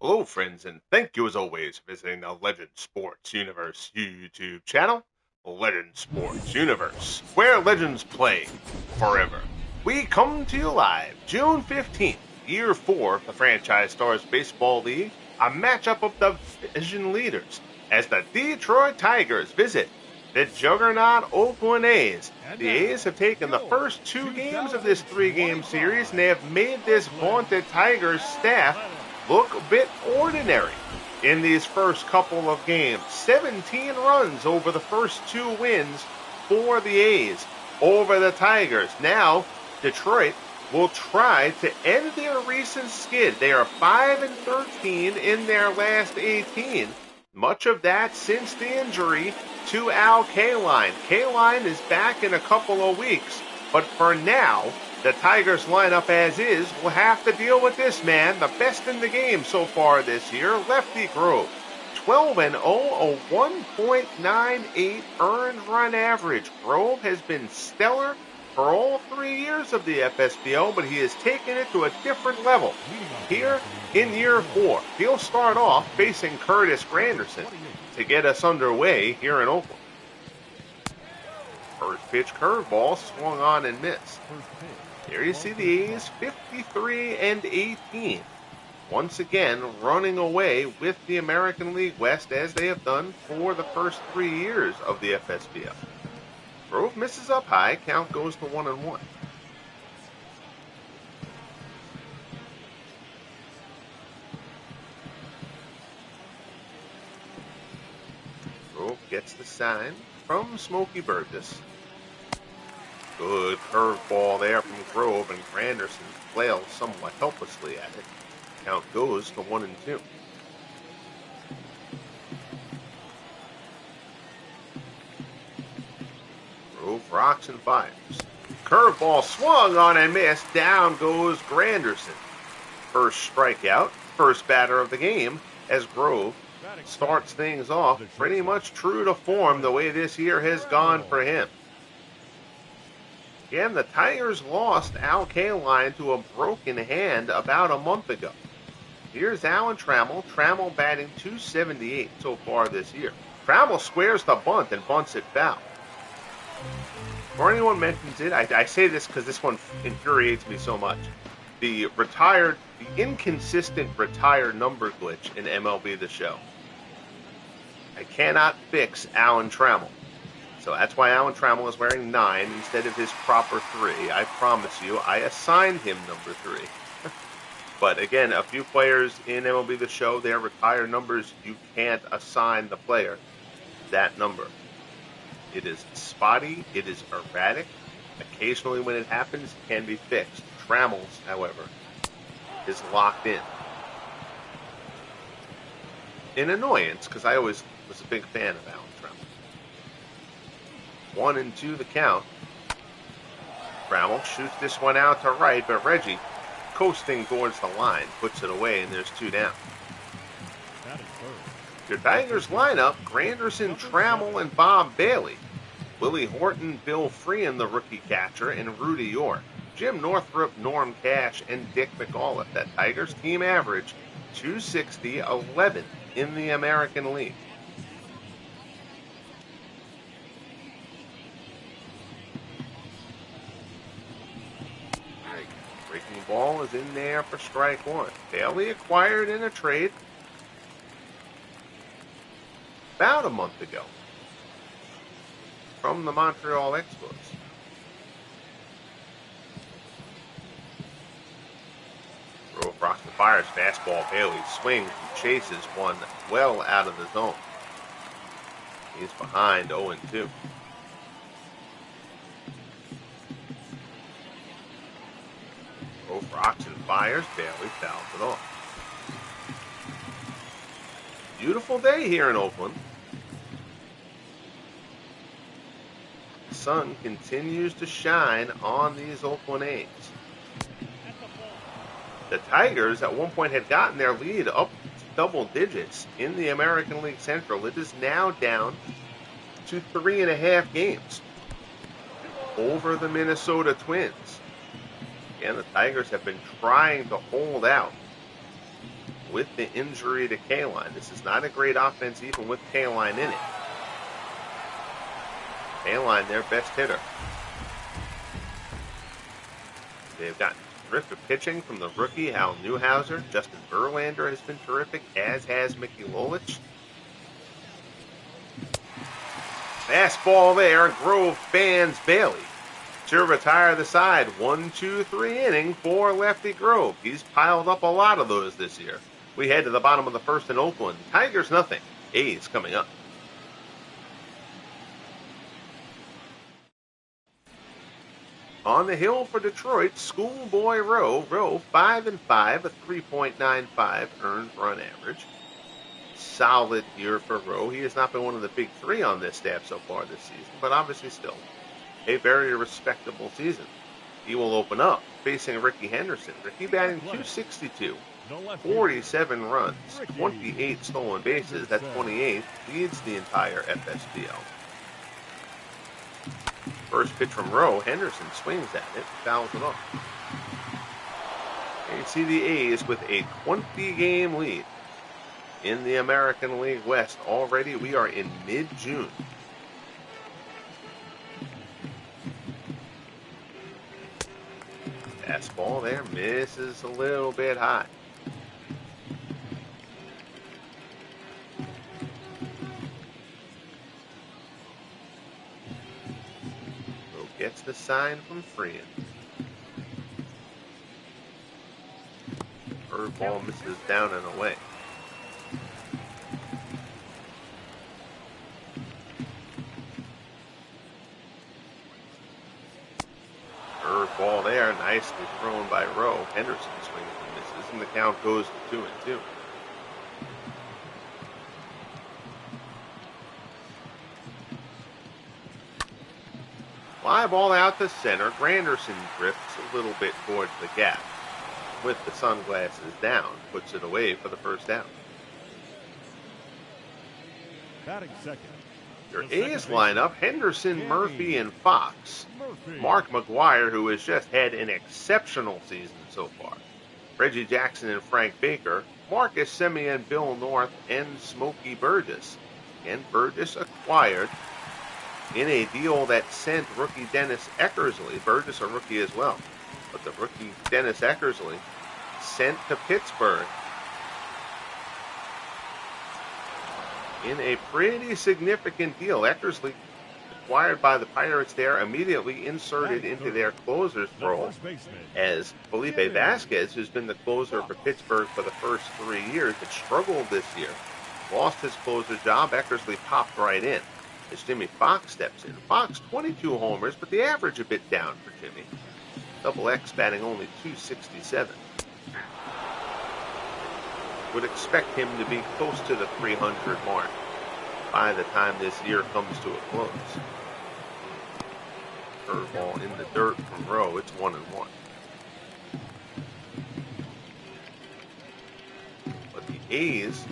Hello, friends, and thank you as always for visiting the Legend Sports Universe YouTube channel, Legend Sports Universe, where legends play forever. We come to you live June 15th, year 4 of the Franchise Stars Baseball League, a matchup of division leaders as the Detroit Tigers visit the juggernaut Oakland A's. The A's have taken the first two games of this three-game series and they have made this vaunted Tigers staff look a bit ordinary in these first couple of games. 17 runs over the first two wins for the A's over the Tigers. Now, Detroit will try to end their recent skid. They are 5-13 in their last 18. Much of that since the injury to Al Kaline. Kaline is back in a couple of weeks, but for now, the Tigers lineup as is will have to deal with this man, the best in the game so far this year, Lefty Grove. 12-0, a 1.98 earned run average. Grove has been stellar for all 3 years of the FSBL, but he has taken it to a different level here in year 4. He'll start off facing Curtis Granderson to get us underway here in Oakland. First pitch curveball swung on and missed. Here you see the A's 53-18. Once again, running away with the American League West as they have done for the first 3 years of the FSBL. Grove misses up high, count goes to 1-1. Grove gets the sign from Smokey Burgess. Good curveball there from Grove, and Granderson flails somewhat helplessly at it. Count goes to 1-2. Grove rocks and fires. Curveball swung on and missed. Down goes Granderson. First strikeout, first batter of the game, as Grove starts things off pretty much true to form the way this year has gone for him. Again, the Tigers lost Al Kaline to a broken hand about a month ago. Here's Alan Trammell. Trammell batting .278 so far this year. Trammell squares the bunt and bunts it foul. Before anyone mentions it, I say this because this one infuriates me so much. The inconsistent retired number glitch in MLB The Show. I cannot fix Alan Trammell. So that's why Alan Trammell is wearing 9 instead of his proper 3. I promise you, I assigned him number 3. But again, a few players in MLB The Show, their retired numbers, you can't assign the player that number. It is spotty, it is erratic. Occasionally when it happens, it can be fixed. Trammell's, however, is locked in. An annoyance, because I always was a big fan of Alan Trammell. 1-2 the count. Trammell shoots this one out to right, but Reggie, coasting towards the line, puts it away, and there's 2 down. Your Tigers lineup, Granderson, Trammell, and Bob Bailey. Willie Horton, Bill Freehan, the rookie catcher, and Rudy York. Jim Northrup, Norm Cash, and Dick McAuliffe. That Tigers team average, .260, 11 in the American League. Breaking ball is in there for strike 1. Bailey acquired in a trade about a month ago from the Montreal Expos. Grove rocks and fires fastball. Bailey swings and chases one well out of the zone. He's behind 0-2. Grove rocks and fires. Bailey fouls it off. Beautiful day here in Oakland. The sun continues to shine on these Oakland A's. The Tigers at one point had gotten their lead up to double digits in the American League Central. It is now down to 3.5 games over the Minnesota Twins. Again, the Tigers have been trying to hold out with the injury to K-Line. This is not a great offense even with K-Line in it. K-Line, their best hitter. They've got terrific pitching from the rookie, Hal Newhouser. Justin Verlander has been terrific, as has Mickey Lolich. Fastball there. Grove bans Bailey to retire the side. 1-2-3 inning for Lefty Grove. He's piled up a lot of those this year. We head to the bottom of the first in Oakland. Tigers nothing. A's coming up. On the hill for Detroit, Schoolboy Rowe. Rowe 5-5, a 3.95 earned run average. Solid year for Rowe. He has not been one of the big three on this staff so far this season, but obviously still a very respectable season. He will open up facing Ricky Henderson. Ricky batting .262, 47 runs, 28 stolen bases. That 28th leads the entire FSBL. First pitch from Rowe. Henderson swings at it, fouls it off. And you see the A's with a 20-game lead in the American League West. Already we are in mid-June. Fastball there, misses a little bit high. Rowe gets the sign from Freehan. Curveball misses down and away. Curveball there, nicely thrown by Rowe. Henderson swings and misses, and the count goes to 2-2. Fly ball out to center. Granderson drifts a little bit towards the gap. With the sunglasses down, puts it away for the first down. Batting second. Your A's lineup, Henderson, Murphy, and Fox. Mark McGuire, who has just had an exceptional season so far. Reggie Jackson and Frank Baker. Marcus Semien, Bill North, and Smokey Burgess. And Burgess acquired in a deal that sent rookie Dennis Eckersley, Burgess a rookie as well, but the rookie Dennis Eckersley sent to Pittsburgh in a pretty significant deal. Eckersley, acquired by the Pirates there, immediately inserted into their closer's role as Felipe Vasquez, who's been the closer for Pittsburgh for the first 3 years, but struggled this year. Lost his closer job. Eckersley popped right in as Jimmy Fox steps in. Fox, 22 homers, but the average a bit down for Jimmy. Double X batting only .267. Would expect him to be close to the 300 mark by the time this year comes to a close. Curveball in the dirt from Rowe. It's 1-1. But the A's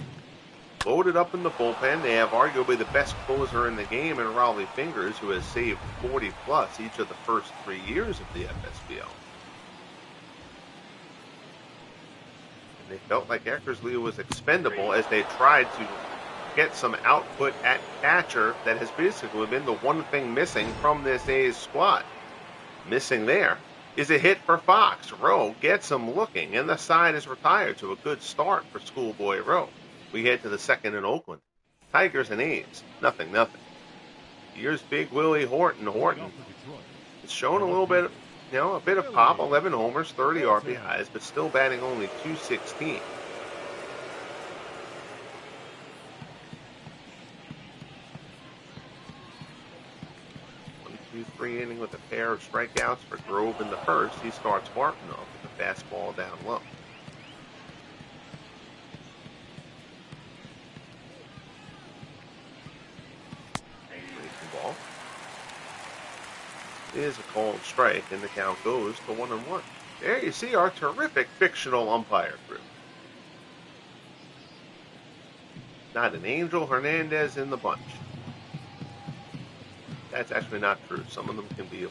loaded up in the bullpen. They have arguably the best closer in the game in Raleigh Fingers, who has saved 40 plus each of the first 3 years of the FSBL. They felt like Eckersley was expendable as they tried to get some output at catcher that has basically been the one thing missing from this A's squad. Missing there is a hit for Fox. Rowe gets him looking, and the side is retired to a good start for Schoolboy Rowe. We head to the second in Oakland. Tigers and A's, 0-0. Here's Big Willie Horton. Horton has shown a little bit, a bit of pop, 11 homers, 30 RBIs, but still batting only .216. Three inning with a pair of strikeouts for Grove in the first. He starts Martin off with a fastball down low. Breaking ball is a called strike, and the count goes to 1-1. There you see our terrific fictional umpire group. Not an Angel Hernandez in the bunch. That's actually not true. Some of them can be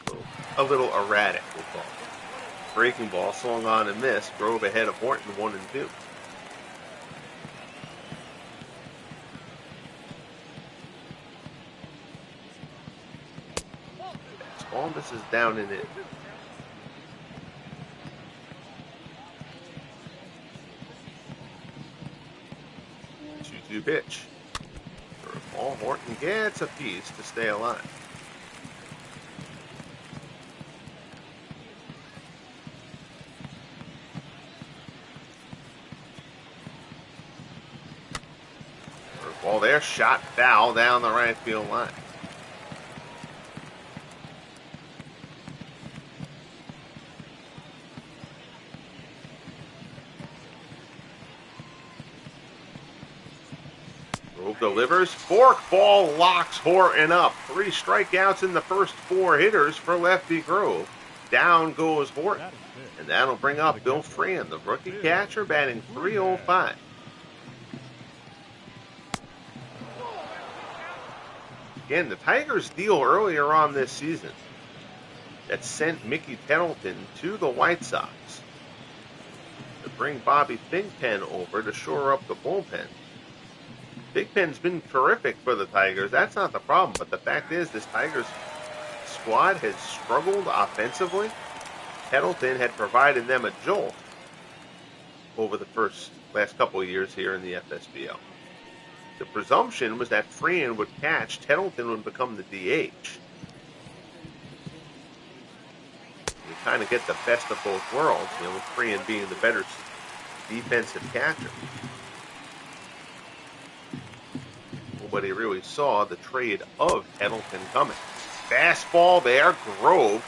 a little erratic, we'll call it. Breaking ball, swung on and missed. Grove ahead of Horton, 1-2. Fastball misses down and in. 2-2 pitch. Curveball. Horton gets a piece to stay alive. Curveball there. Shot foul down the right field line. Grove delivers. Forkball locks Horton up. 3 strikeouts in the first 4 hitters for Lefty Grove. Down goes Horton. And that'll bring up Bill Freehan, the rookie catcher, batting .305. Again, the Tigers deal earlier on this season that sent Mickey Tettleton to the White Sox to bring Bobby Thigpen over to shore up the bullpen. Thigpen's been terrific for the Tigers. That's not the problem. But the fact is, this Tigers squad has struggled offensively. Tettleton had provided them a jolt over the last couple of years here in the FSBL. The presumption was that Freehan would catch, Tettleton would become the DH. You kind of get the best of both worlds, with Freehan being the better defensive catcher. Nobody really saw the trade of Tettleton coming. Fastball there, Grove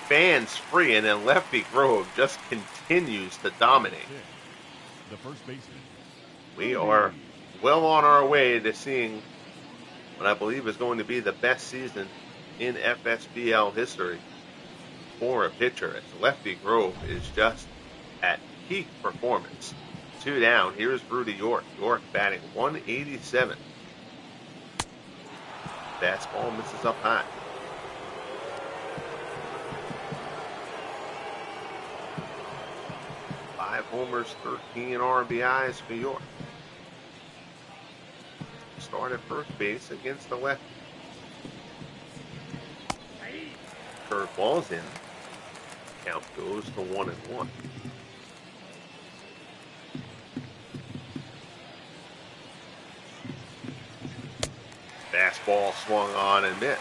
fans Freehan, and Lefty Grove just continues to dominate. The first baseman. We are well on our way to seeing what I believe is going to be the best season in FSBL history for a pitcher, as Lefty Grove is just at peak performance. 2 down. Here's Rudy York. York batting .187. Fastball misses up high. Five homers, 13 RBIs for York. Start at first base against the lefty. Curveball's in. Count goes to 1-1. Fastball swung on and missed.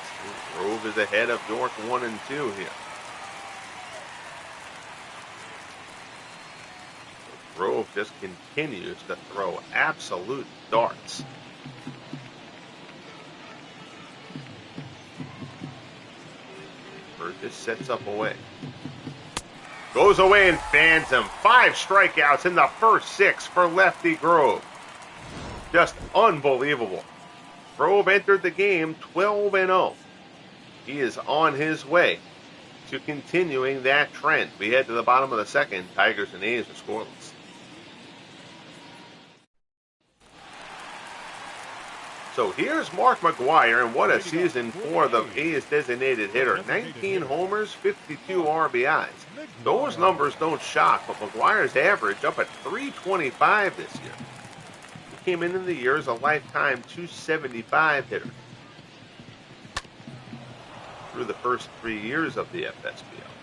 Grove is ahead of York 1-2 here. Grove just continues to throw absolute darts. Burgess sets up away. Goes away and fans him. 5 strikeouts in the first 6 for Lefty Grove. Just unbelievable. Grove entered the game 12-0. He is on his way to continuing that trend. We head to the bottom of the second. Tigers and A's are scoreless. So here's Mark McGwire, and what a season for the A's designated hitter. 19 homers, 52 RBIs. Those numbers don't shock, but McGwire's average up at .325 this year. He came in the year as a lifetime .275 hitter through the first 3 years of the FSBL.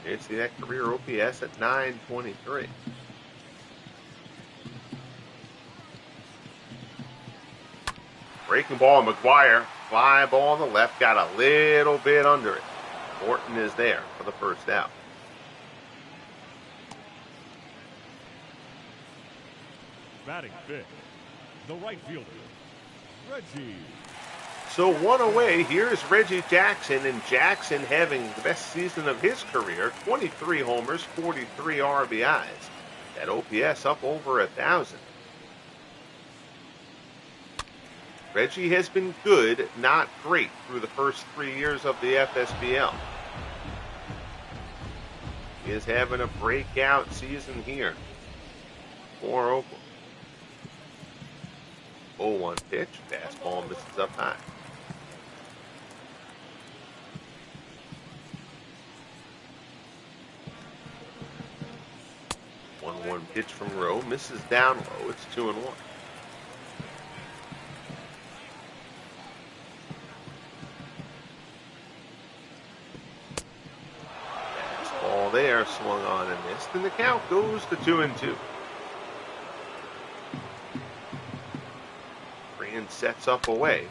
You see that career OPS at .923. Breaking ball, McGwire. Fly ball on the left, got a little bit under it. Horton is there for the first out. Batting fifth, the right fielder, Reggie. So 1 away, here's Reggie Jackson, and Jackson having the best season of his career. 23 homers, 43 RBIs. That OPS up over 1,000. Reggie has been good, not great, through the first 3 years of the FSBL. He is having a breakout season here for Oakland. 0-1 pitch, fastball misses up high. One pitch from Rowe, misses down low. It's 2-1. missed, and the count goes to 2-2. Green sets up away.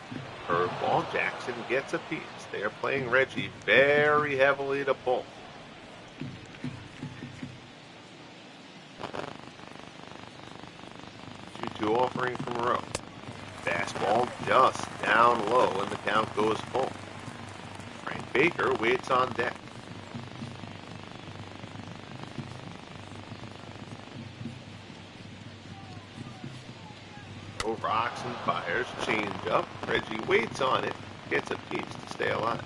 Curveball, Jackson gets a piece. They are playing Reggie very heavily to pull. 2-2 offering from Rowe. Fastball just down low, and the count goes full. Frank Baker waits on deck. Rowe rocks and fires, change up. Reggie waits on it, gets a piece to stay alive.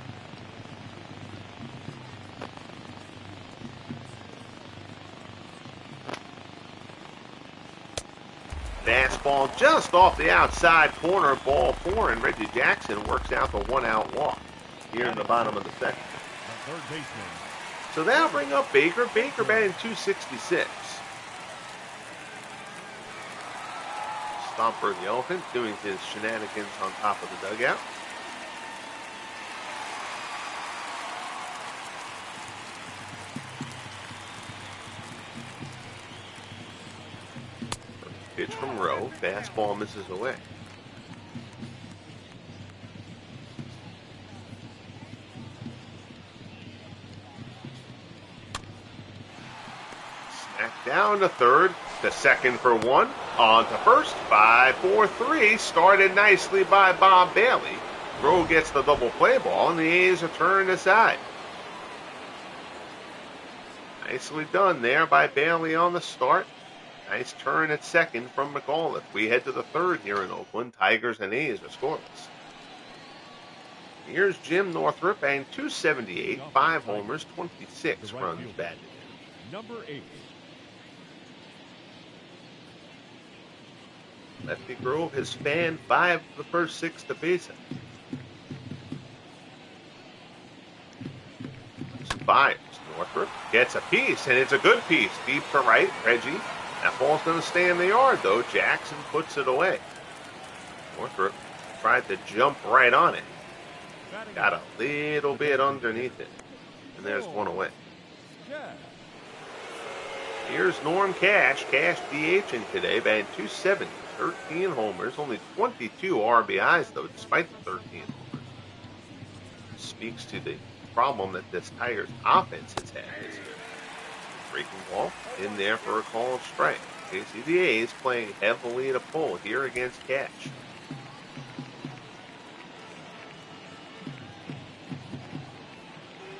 Fastball just off the outside corner, ball 4, and Reggie Jackson works out the 1-out walk here in the bottom of the second. So that'll bring up Baker. Baker batting .266. Stomper the Elephant doing his shenanigans on top of the dugout. Pitch from Rowe. Fastball misses away. Snack down to third. The second for 1. On to first. 5-4-3. Started nicely by Bob Bailey. Rowe gets the double play ball, and the A's are turned aside. Nicely done there by Bailey on the start. Nice turn at second from McAuliffe. We head to the third here in Oakland. Tigers and A's are scoreless. Here's Jim Northrup batting .278, 5 homers, 26 runs batted in. Number 8. Lefty Grove has fanned 5 of the first 6 to base him. Fires. Northrup gets a piece, and it's a good piece. Deep to right, Reggie. That ball's going to stay in the yard, though. Jackson puts it away. Northrup tried to jump right on it. Got a little bit underneath it. And there's one away. Here's Norm Cash. Cash DHing today, batting .270, 13 homers, only 22 RBIs, though, despite the 13 homers. Speaks to the problem that this Tigers offense has had this year. Breaking ball in there for a called strike. Casey the A's playing heavily to pull here against Cash.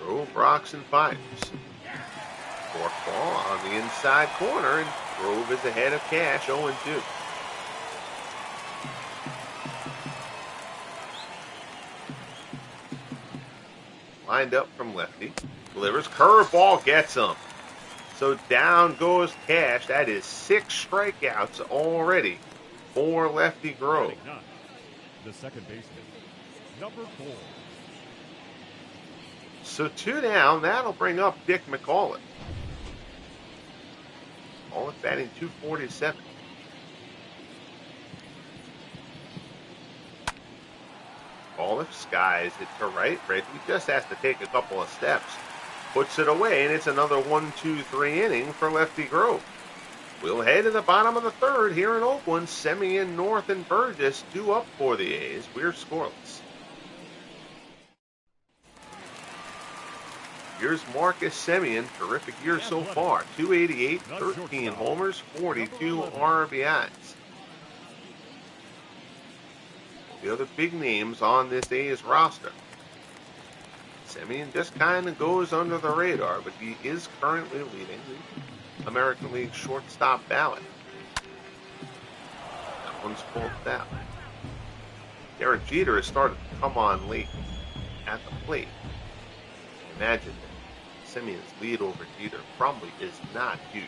Grove rocks and fires. Fork ball on the inside corner, and Grove is ahead of Cash, 0-2. Lined up from Lefty. Delivers. Curveball gets him. So down goes Cash. That is 6 strikeouts already for Lefty Grove. The second baseman, number 4. So 2 down. That'll bring up Dick McAuliffe. McAuliffe batting .247. McAuliffe skies it to right. Reggie just has to take a couple of steps. Puts it away, and it's another 1-2-3 inning for Lefty Grove. We'll head to the bottom of the third here in Oakland. Semien, North, and Burgess 2 up for the A's. We're scoreless. Here's Marcus Semien. Terrific year so far. .288, 13 homers, 42 RBIs. The other big names on this A's roster. Semien just kind of goes under the radar, but he is currently leading the American League shortstop ballot. That one's pulled out. Derek Jeter has started to come on late at the plate. Imagine that Semien's lead over Jeter probably is not huge.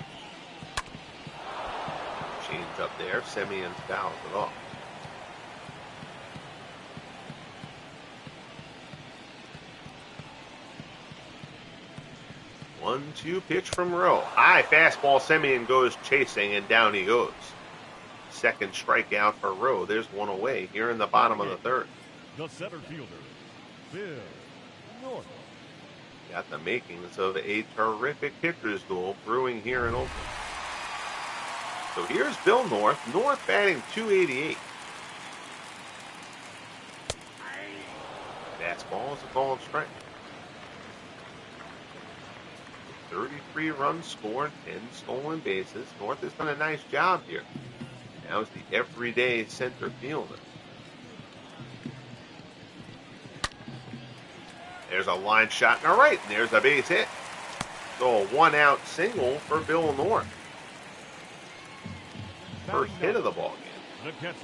Change up there. Semien fouls it off. 1-2 pitch from Rowe. High fastball. Semien goes chasing, and down he goes. Second strikeout for Rowe. There's one away here in the bottom of the third. The center fielder, Bill North. Got the makings of a terrific pitcher's duel brewing here in Oakland. So here's Bill North. North batting .288. Fastball is a ball and strike. 33 runs scored, 10 stolen bases. North has done a nice job here. Now is the everyday center fielder. There's a line shot in the right, and there's a base hit. So a one-out single for Bill North. First hit of the ball game. The catcher,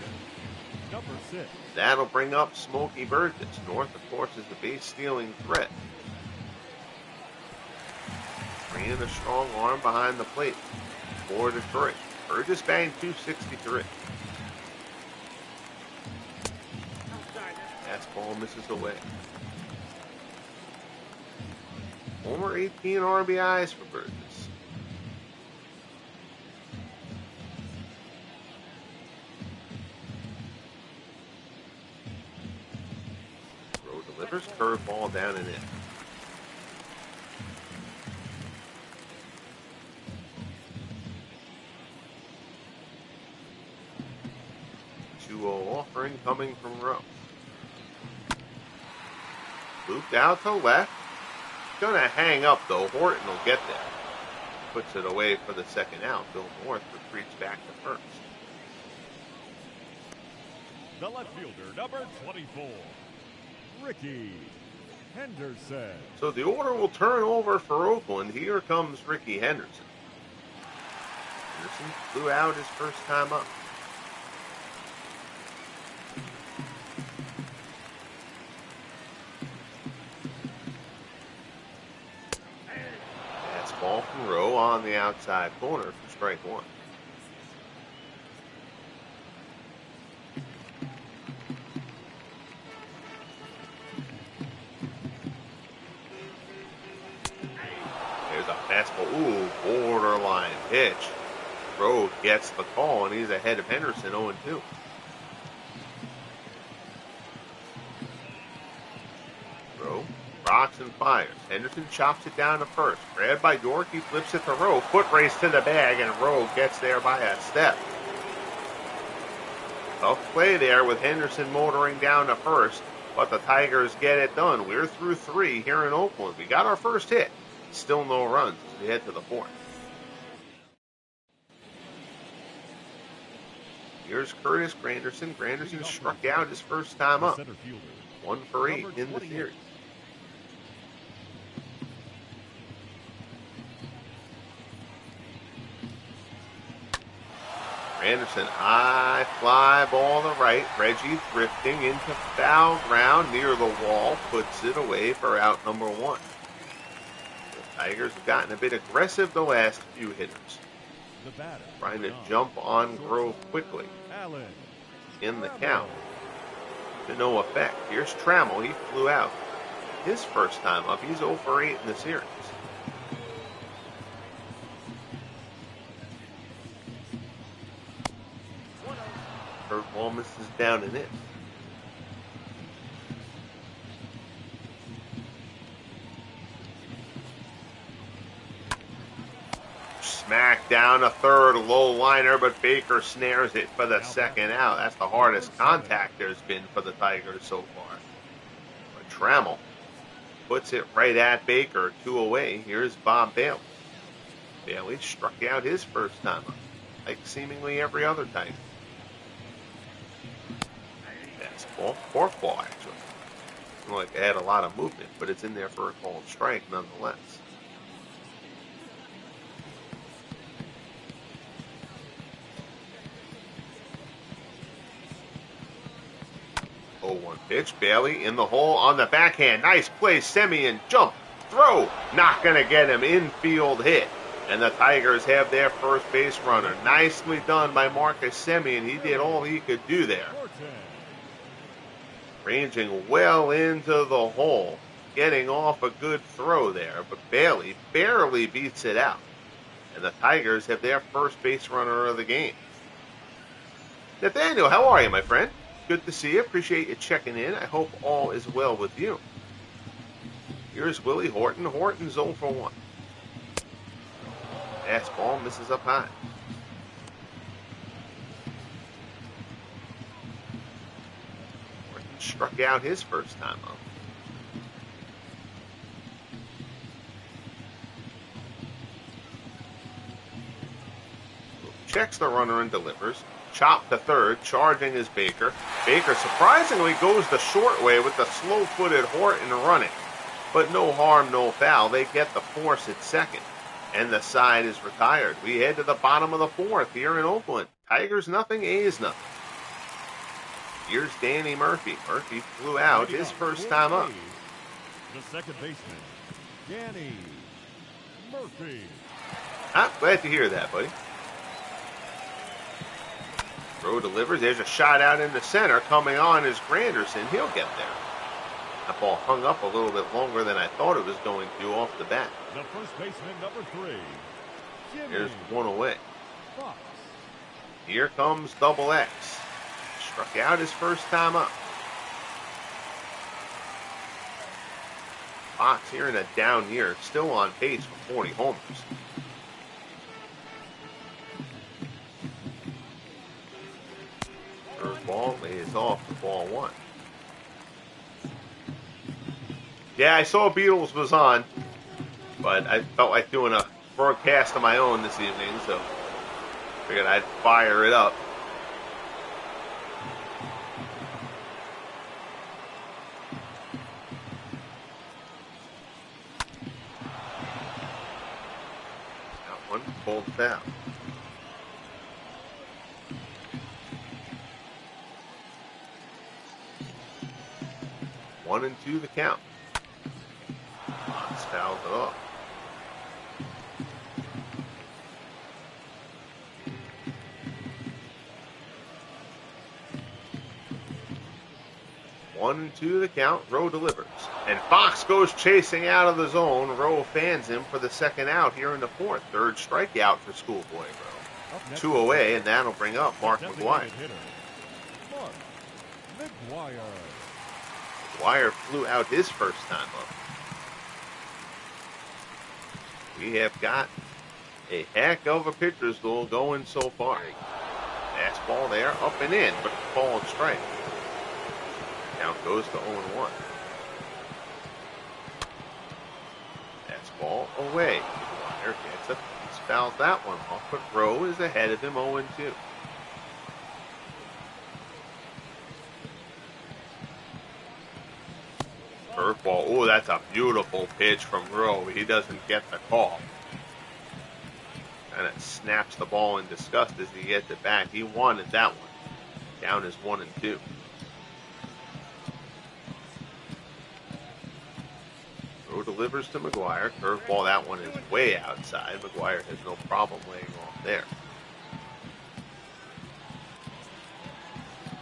number 6. That'll bring up Smokey Burgess. North, of course, is the base-stealing threat. Bringing a strong arm behind the plate for Detroit. Burgess banged .263. Fastball misses away. Homer 18 RBIs for Burgess. Rowe delivers curveball down and in. Offering coming from Rowe. Looped out to left. Gonna hang up though. Horton will get there. Puts it away for the second out. Bill North retreats back to first. The left fielder, number 24, Ricky Henderson. So the order will turn over for Oakland. Here comes Ricky Henderson. Henderson flew out his first time up. Ball from Rowe on the outside corner for strike one. There's a fastball. Ooh, borderline pitch. Rowe gets the call, and he's ahead of Henderson 0-2. Rowe rocks and fires. Henderson chops it down to first. Grabbed by York, he flips it to Rowe. Foot race to the bag, and Rowe gets there by a step. Tough play there with Henderson motoring down to first, but the Tigers get it done. We're through 3 here in Oakland. We got our first hit. Still no runs as we head to the 4th. Here's Curtis Granderson. Granderson struck out his first time up. 1 for 8 in the series. Anderson, high fly ball to right. Reggie drifting into foul ground near the wall. Puts it away for out number 1. The Tigers have gotten a bit aggressive the last few hitters. Trying to jump on Grove quickly. In the count. To no effect. Here's Trammell. He flew out. His first time up. He's 0 for 8 in the series. Curveball misses down and in. Smack down a third, low liner, but Baker snares it for the second out. That's the hardest contact there's been for the Tigers so far. But Trammell puts it right at Baker, 2 away. Here's Bob Bailey. Bailey struck out his first time up, like seemingly every other Tiger. Fastball, forkball actually. It's not like it had a lot of movement, but it's in there for a called strike nonetheless. Oh, 1 pitch. Bailey in the hole on the backhand. Nice play. Semien jump, throw. Not going to get him. Infield hit. And the Tigers have their first base runner. Nicely done by Marcus Semien. He did all he could do there. Ranging well into the hole. Getting off a good throw there. But Bailey barely beats it out. And the Tigers have their first base runner of the game. Nathaniel, how are you, my friend? Good to see you. Appreciate you checking in. I hope all is well with you. Here's Willie Horton. Horton's 0 for 1. Fastball misses up high. Horton struck out his first time up. Checks the runner and delivers. Chop to third. Charging is Baker. Baker surprisingly goes the short way with the slow-footed Horton running. But no harm, no foul. They get the force at second. And the side is retired. We head to the bottom of the fourth here in Oakland. Tigers nothing, A's nothing. Here's Danny Murphy. Murphy flew out his first time up. The second baseman, Danny Murphy. I'm glad to hear that, buddy. Throw delivers. There's a shot out in the center. Coming on is Granderson. He'll get there. That ball hung up a little bit longer than I thought it was going to off the bat. The first baseman, number 3. There's one away. Fox. Here comes Double X. Struck out his first time up. Fox here in a down year, still on pace for 40 homers. Third ball lays off the ball 1. Yeah, I saw Beatles was on, but I felt like doing a broadcast of my own this evening, so figured I'd fire it up. That one pulled down. One and 2 the count. Fox fouls it off. One and 2 the count. Rowe delivers. And Fox goes chasing out of the zone. Rowe fans him for the second out here in the fourth. Third strikeout for Schoolboy Rowe. 2 away, and that'll bring up Mark McGuire. Mark McGuire. McGuire flew out his first time up. We have got a heck of a pitcher's duel going so far. Fastball there, up and in, but a ball and strike. Count goes to 0-1. Fastball away. McGuire gets it. He's fouled that one off, but Rowe is ahead of him 0-2. Curveball. Oh, that's a beautiful pitch from Rowe. He doesn't get the call. Kind of snaps the ball in disgust as he gets it back. He wanted that one. Down is 1-2. Rowe delivers to McGuire. Curveball, that one is way outside. McGuire has no problem laying off there.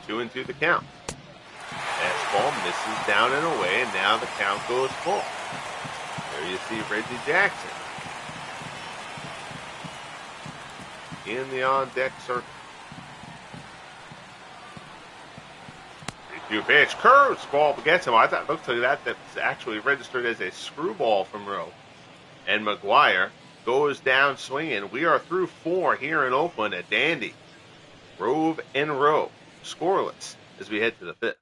2-2 the count. Fastball misses down and away, and now the count goes full. There you see Reggie Jackson in the on-deck circle. 3-2 pitch, curves, ball gets him. I thought it looked like that's actually registered as a screwball from Rowe. And McGuire goes down swinging. We are through 4 here in Oakland at Dandy. Grove and Rowe, scoreless as we head to the 5th.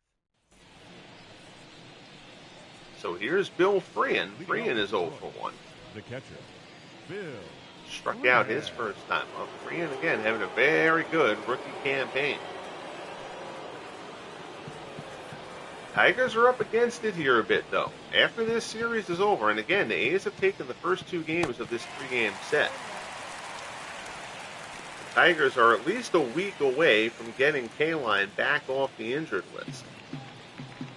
So here's Bill Freehan. Freehan is 0 for 1. The catcher, Bill. Struck out his first time up. Freehan again having a very good rookie campaign. Tigers are up against it here a bit, though. After this series is over, and again, the A's have taken the first 2 games of this 3-game set. The Tigers are at least a week away from getting K-Line back off the injured list.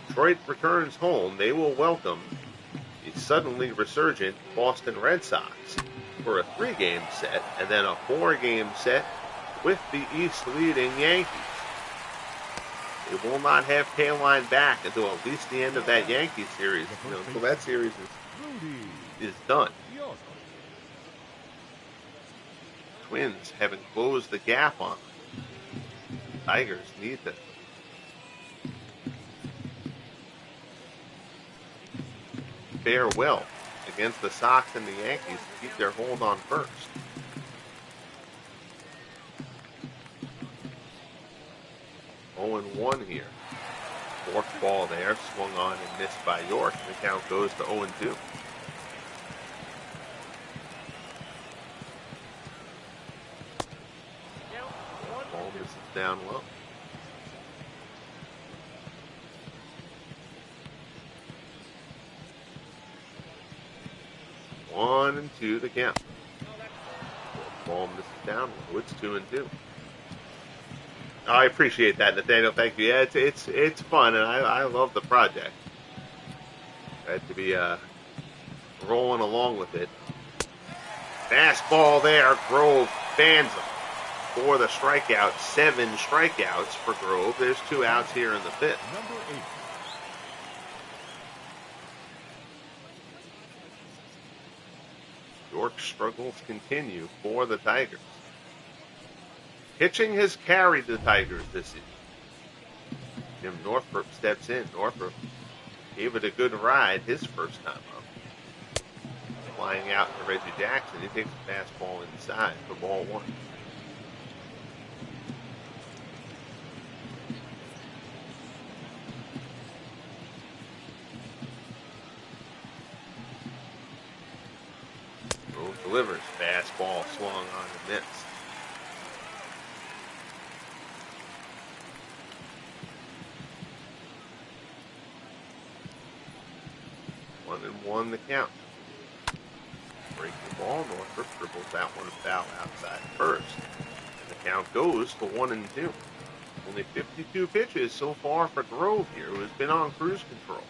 Detroit returns home. They will welcome the suddenly resurgent Boston Red Sox for a 3-game set, and then a 4-game set with the East leading Yankees. They will not have K-Line back until at least the end of that Yankee series, until that series is done. Twins having closed the gap on them. Tigers need to fare well against the Sox and the Yankees to keep their hold on first. Oh and 1 here. Fourth ball there, swung on and missed by York. The count goes to 0 and 2. Ball misses down low. 1 and 2 the count. Ball misses down low. It's 2 and 2. I appreciate that, Nathaniel. Thank you. Yeah, it's fun, and I love the project. Glad to be rolling along with it. Fastball there. Grove fans him for the strikeout. 7 strikeouts for Grove. There's 2 outs here in the 5th. Number 8. York's struggles continue for the Tigers. Pitching has carried the Tigers this season. Jim Northrup steps in. Northrup gave it a good ride his first time up. Flying out to Reggie Jackson. He takes a fastball inside for ball 1. Grove delivers. Fastball swung on and missed. 1 and 1 the count. Breaking ball. Northrup dribbles that one foul outside first. And the count goes to 1 and 2. Only 52 pitches so far for Grove here, who has been on cruise control.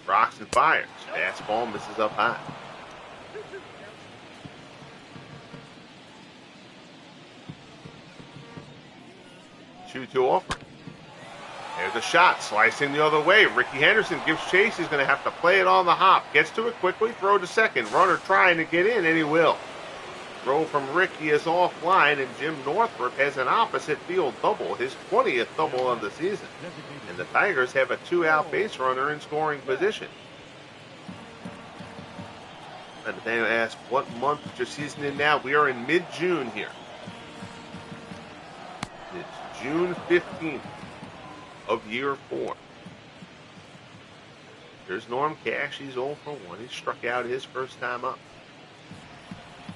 Rocks and fires. Fastball misses up high. 2-2 offer. There's a shot, slicing the other way. Ricky Henderson gives chase. He's going to have to play it on the hop. Gets to it quickly, throw to second. Runner trying to get in, and he will. Throw from Ricky is offline, and Jim Northrup has an opposite field double, his 20th double of the season. And the Tigers have a 2-out base runner in scoring position. And Nathaniel asked, what month is your season in now? We are in mid-June here. It's June 15th. Of year 4. Here's Norm Cash. He's 0 for 1. He struck out his first time up.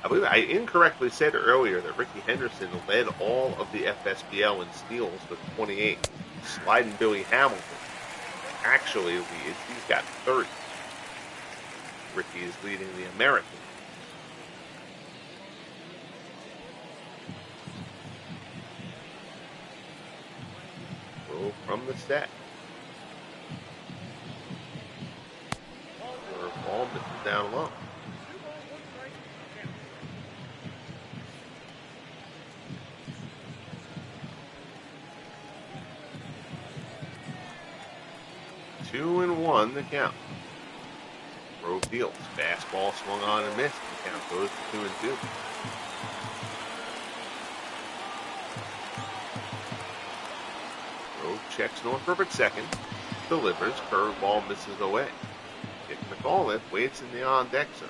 I believe I incorrectly said earlier that Ricky Henderson led all of the FSBL in steals with 28. Sliding Billy Hamilton actually leads. He's got 30. Ricky is leading the American. From the set. Ball misses down low. Two and 1 the count. Grove deals. Fastball swung on and missed. The count goes to 2 and 2. Checks Northrup at second. Delivers. Curveball misses away. Dick McAuliffe waits in the on-deck zone.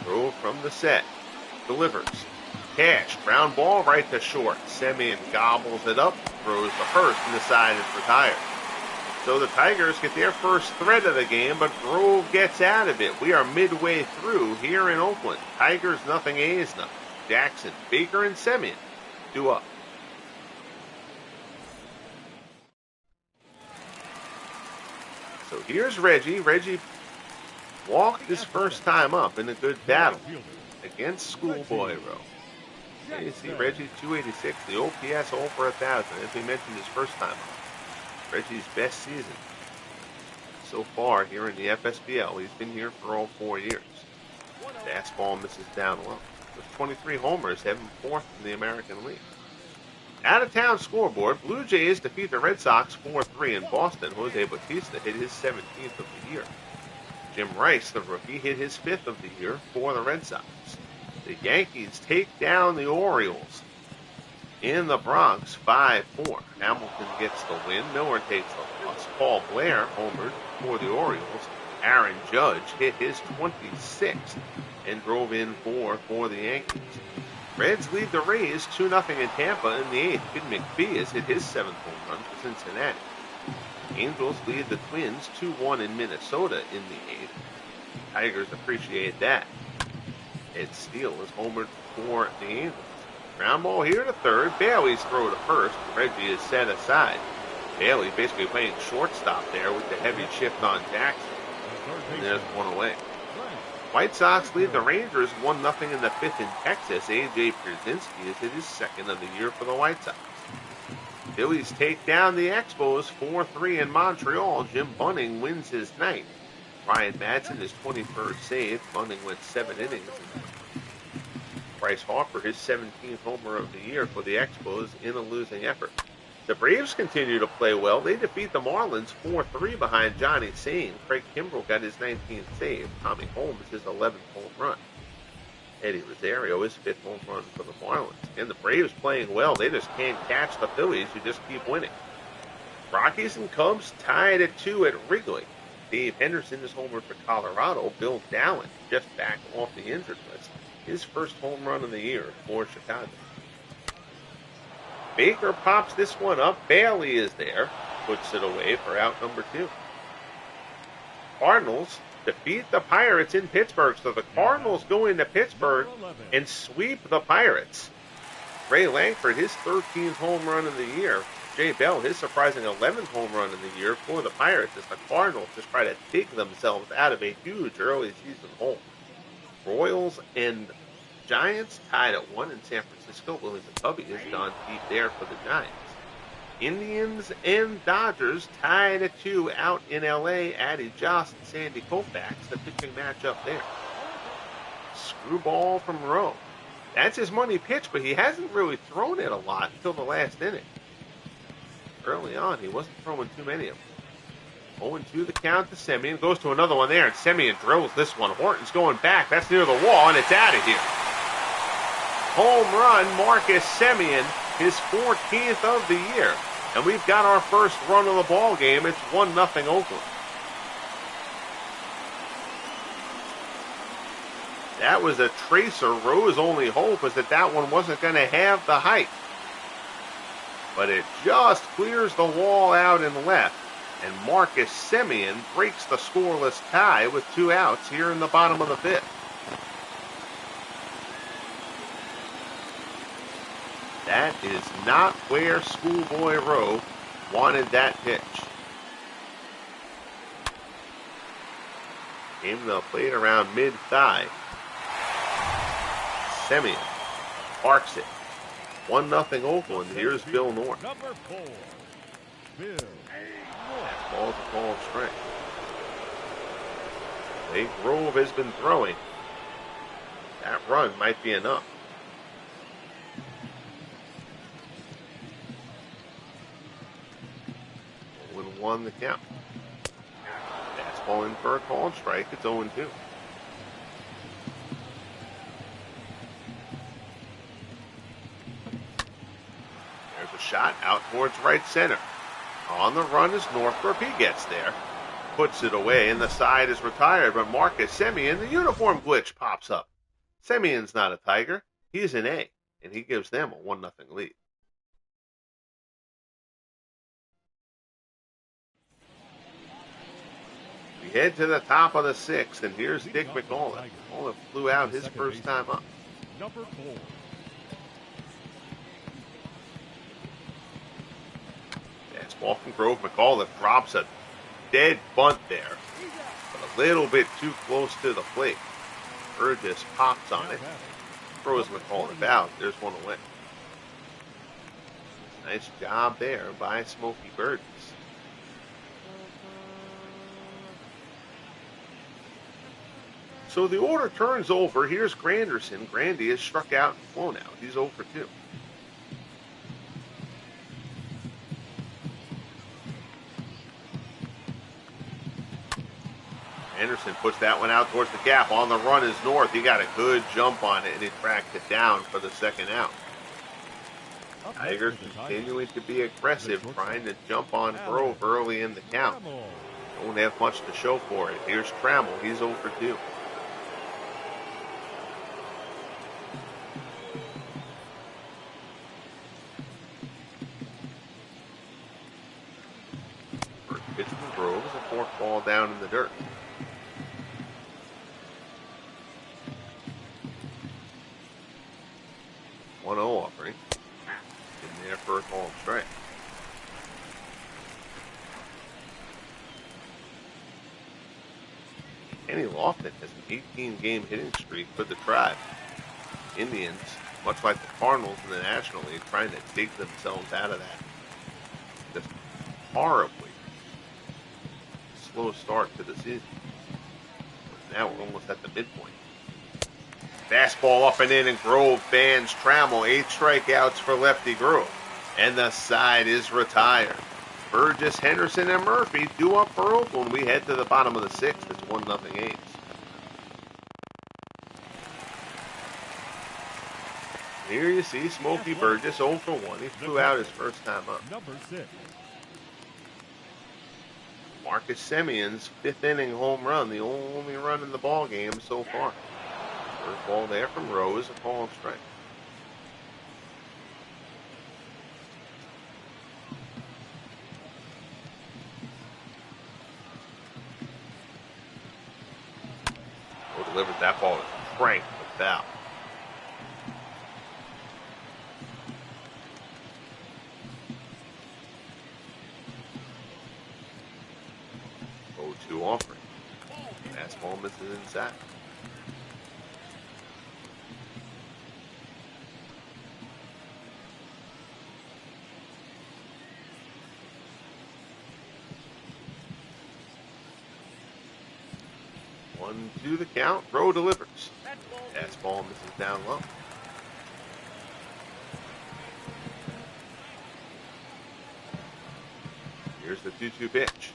Throw from the set. Delivers. Cash. Ground ball right to short. Semien gobbles it up. Throws the first and the side is retired. So the Tigers get their first threat of the game, but Grove gets out of it. We are midway through here in Oakland. Tigers nothing, A's nothing. Jackson, Baker, and Semien 2 up. So here's Reggie. Reggie walked his first time up in a good battle against Schoolboy Rowe. You see Reggie 286, the OPS 0 for 1,000, as we mentioned his first time up. Reggie's best season so far here in the FSBL. He's been here for all 4 years. Fastball misses down low. With 23 homers, having 4th in the American League. Out-of-town scoreboard, Blue Jays defeat the Red Sox 4-3 in Boston. Jose Bautista hit his 17th of the year. Jim Rice, the rookie, hit his 5th of the year for the Red Sox. The Yankees take down the Orioles in the Bronx 5-4. Hamilton gets the win. Miller takes the loss. Paul Blair homered for the Orioles. Aaron Judge hit his 26th and drove in 4 for the Yankees. Reds lead the Rays 2-0 in Tampa in the 8th. Kid McPhee has hit his 7th home run for Cincinnati. Angels lead the Twins 2-1 in Minnesota in the 8th. Tigers appreciate that. Ed Steele is homered for the Angels. Ground ball here to third. Bailey's throw to first. Reggie is set aside. Bailey basically playing shortstop there with the heavy shift on Jackson. And there's one away. White Sox lead the Rangers 1-0 in the 5th in Texas. A.J. Pierzynski has hit his 2nd of the year for the White Sox. Phillies take down the Expos 4-3 in Montreal. Jim Bunning wins his 9th. Ryan Madsen his 21st save. Bunning went 7 innings. Bryce Harper his 17th homer of the year for the Expos in a losing effort. The Braves continue to play well. They defeat the Marlins 4-3 behind Johnny Sane. Craig Kimbrell got his 19th save. Tommy Holmes his 11th home run. Eddie Rosario his 5th home run for the Marlins. And the Braves playing well. They just can't catch the Phillies, who just keep winning. Rockies and Cubs tied at 2 at Wrigley. Dave Henderson is homered for Colorado. Bill Dallin just back off the injured list. His first home run of the year for Chicago. Baker pops this one up. Bailey is there. Puts it away for out number 2. Cardinals defeat the Pirates in Pittsburgh. So the Cardinals go into Pittsburgh and sweep the Pirates. Ray Langford, his 13th home run of the year. Jay Bell, his surprising 11th home run of the year for the Pirates as the Cardinals just try to dig themselves out of a huge early season hole. Royals and Giants tied at 1 in San Francisco. Willie McCovey is gone deep there for the Giants. Indians and Dodgers tied at 2 out in L.A. Addie Joss and Sandy Koufax, the pitching matchup there. Screwball from Rowe. That's his money pitch, but he hasn't really thrown it a lot until the last inning. Early on, he wasn't throwing too many of them. 0-2 the count to Semien. Goes to another one there, and Semien drills this one. Horton's going back. That's near the wall, and it's out of here. Home run, Marcus Semien, his 14th of the year. And we've got our first run of the ball game. It's 1-0 Oakland. That was a tracer. Rowe's only hope was that one wasn't going to have the height. But it just clears the wall out and left. And Marcus Semien breaks the scoreless tie with 2 outs here in the bottom of the 5th. That is not where Schoolboy Rowe wanted that pitch. Came to the plate around mid-thigh. Semien parks it. 1-0 Oakland. Here's Bill Norton. Number 4, Bill. That ball's a ball strike. Nate Grove has been throwing. That run might be enough. 0-1 the count. Fastball in for a called strike. It's 0-2. There's a shot out towards right center. On the run is Northrup. He gets there. Puts it away, and the side is retired. But Marcus Semien, the uniform glitch pops up. Semien's not a Tiger. He's an A, and he gives them a 1-0 lead. We head to the top of the 6th, and here's Dick McAuliffe. McAuliffe flew out his first time up. Number 4. Fastball from Grove. McAuliffe drops a dead bunt there, but a little bit too close to the plate. Burgess pops on it, throws McAuliffe out. There's one away. Nice job there by Smokey Burgess. So the order turns over. Here's Granderson. Grandy is struck out and flown out. He's 0 for 2. Anderson Henderson puts that one out towards the gap. On the run is North. He got a good jump on it, and he tracked it down for the second out. Tigers continuing to be aggressive, trying to jump on Grove early in the count. Don't have much to show for it. Here's Trammell. He's 0 for 2. First pitch from Grove is a fork ball down in the dirt. 1-0 offering. In there for a called strike. Kenny Lofton has an 18-game hitting streak for the Tribe. Indians, much like the Cardinals in the National League, trying to dig themselves out of that just horribly slow start to the season. But now we're almost at the midpoint. Fastball up and in, and Grove bans Trammell. 8 strikeouts for Lefty Grove. And the side is retired. Burgess, Henderson, and Murphy due up for Oakland. We head to the bottom of the 6th. It's 1-0 A's. Here you see Smokey Burgess 0 for 1. He flew out his first time up. Number 6. Marcus Semion's 5th inning home run, the only run in the ball game so far. First ball there from Rose, a called strike. Delivers that ball to Frank with foul. Oh, 2 offering. Fastball misses inside. One, 2 the count. Rowe delivers. Fastball misses down low. Here's the 2-2 pitch.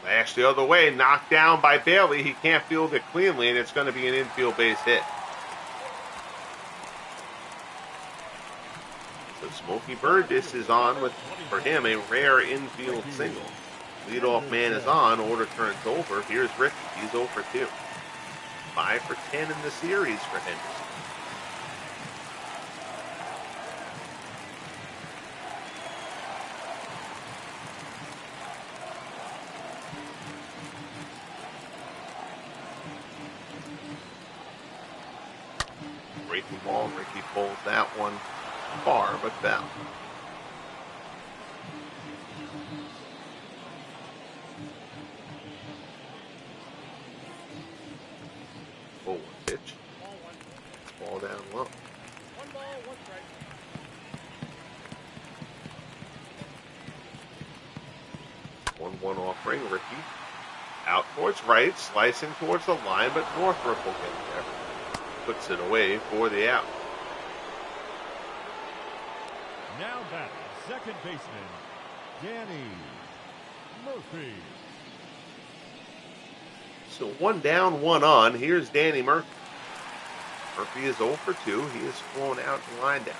Lash the other way, knocked down by Bailey. He can't field it cleanly, and it's going to be an infield base hit. So Smokey Burgess is on with, for him, a rare infield single. Leadoff man is on. Order turns over. Here's Ricky. He's 0 for 2. 5 for 10 in the series for Henderson. Breaking ball. Ricky pulls that one far, but foul. Pitch. Ball down low. 1-1 offering. Ricky out towards right, slicing towards the line, but Northrup will get there. Puts it away for the out. Now back, second baseman, Danny Murphy. So 1 down, 1 on. Here's Danny Murphy. Murphy is 0 for 2. He is flown out and lined down.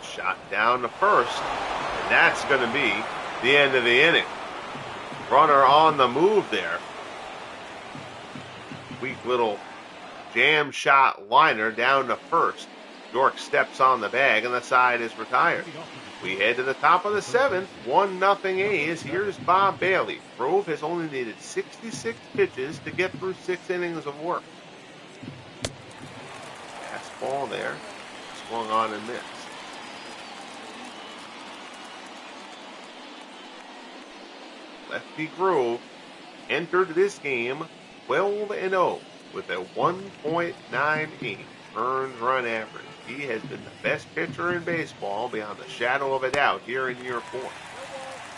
Shot down to first, and that's going to be the end of the inning. Runner on the move there. Weak little jam shot liner down to first. York steps on the bag, and the side is retired. We head to the top of the 7th. 1-0 A's. Here's Bob Bailey. Grove has only needed 66 pitches to get through 6 innings of work. Fastball there. Swung on and missed. Lefty Grove entered this game 12-0 with a 1.98 earned run average. He has been the best pitcher in baseball beyond a shadow of a doubt here in year 4.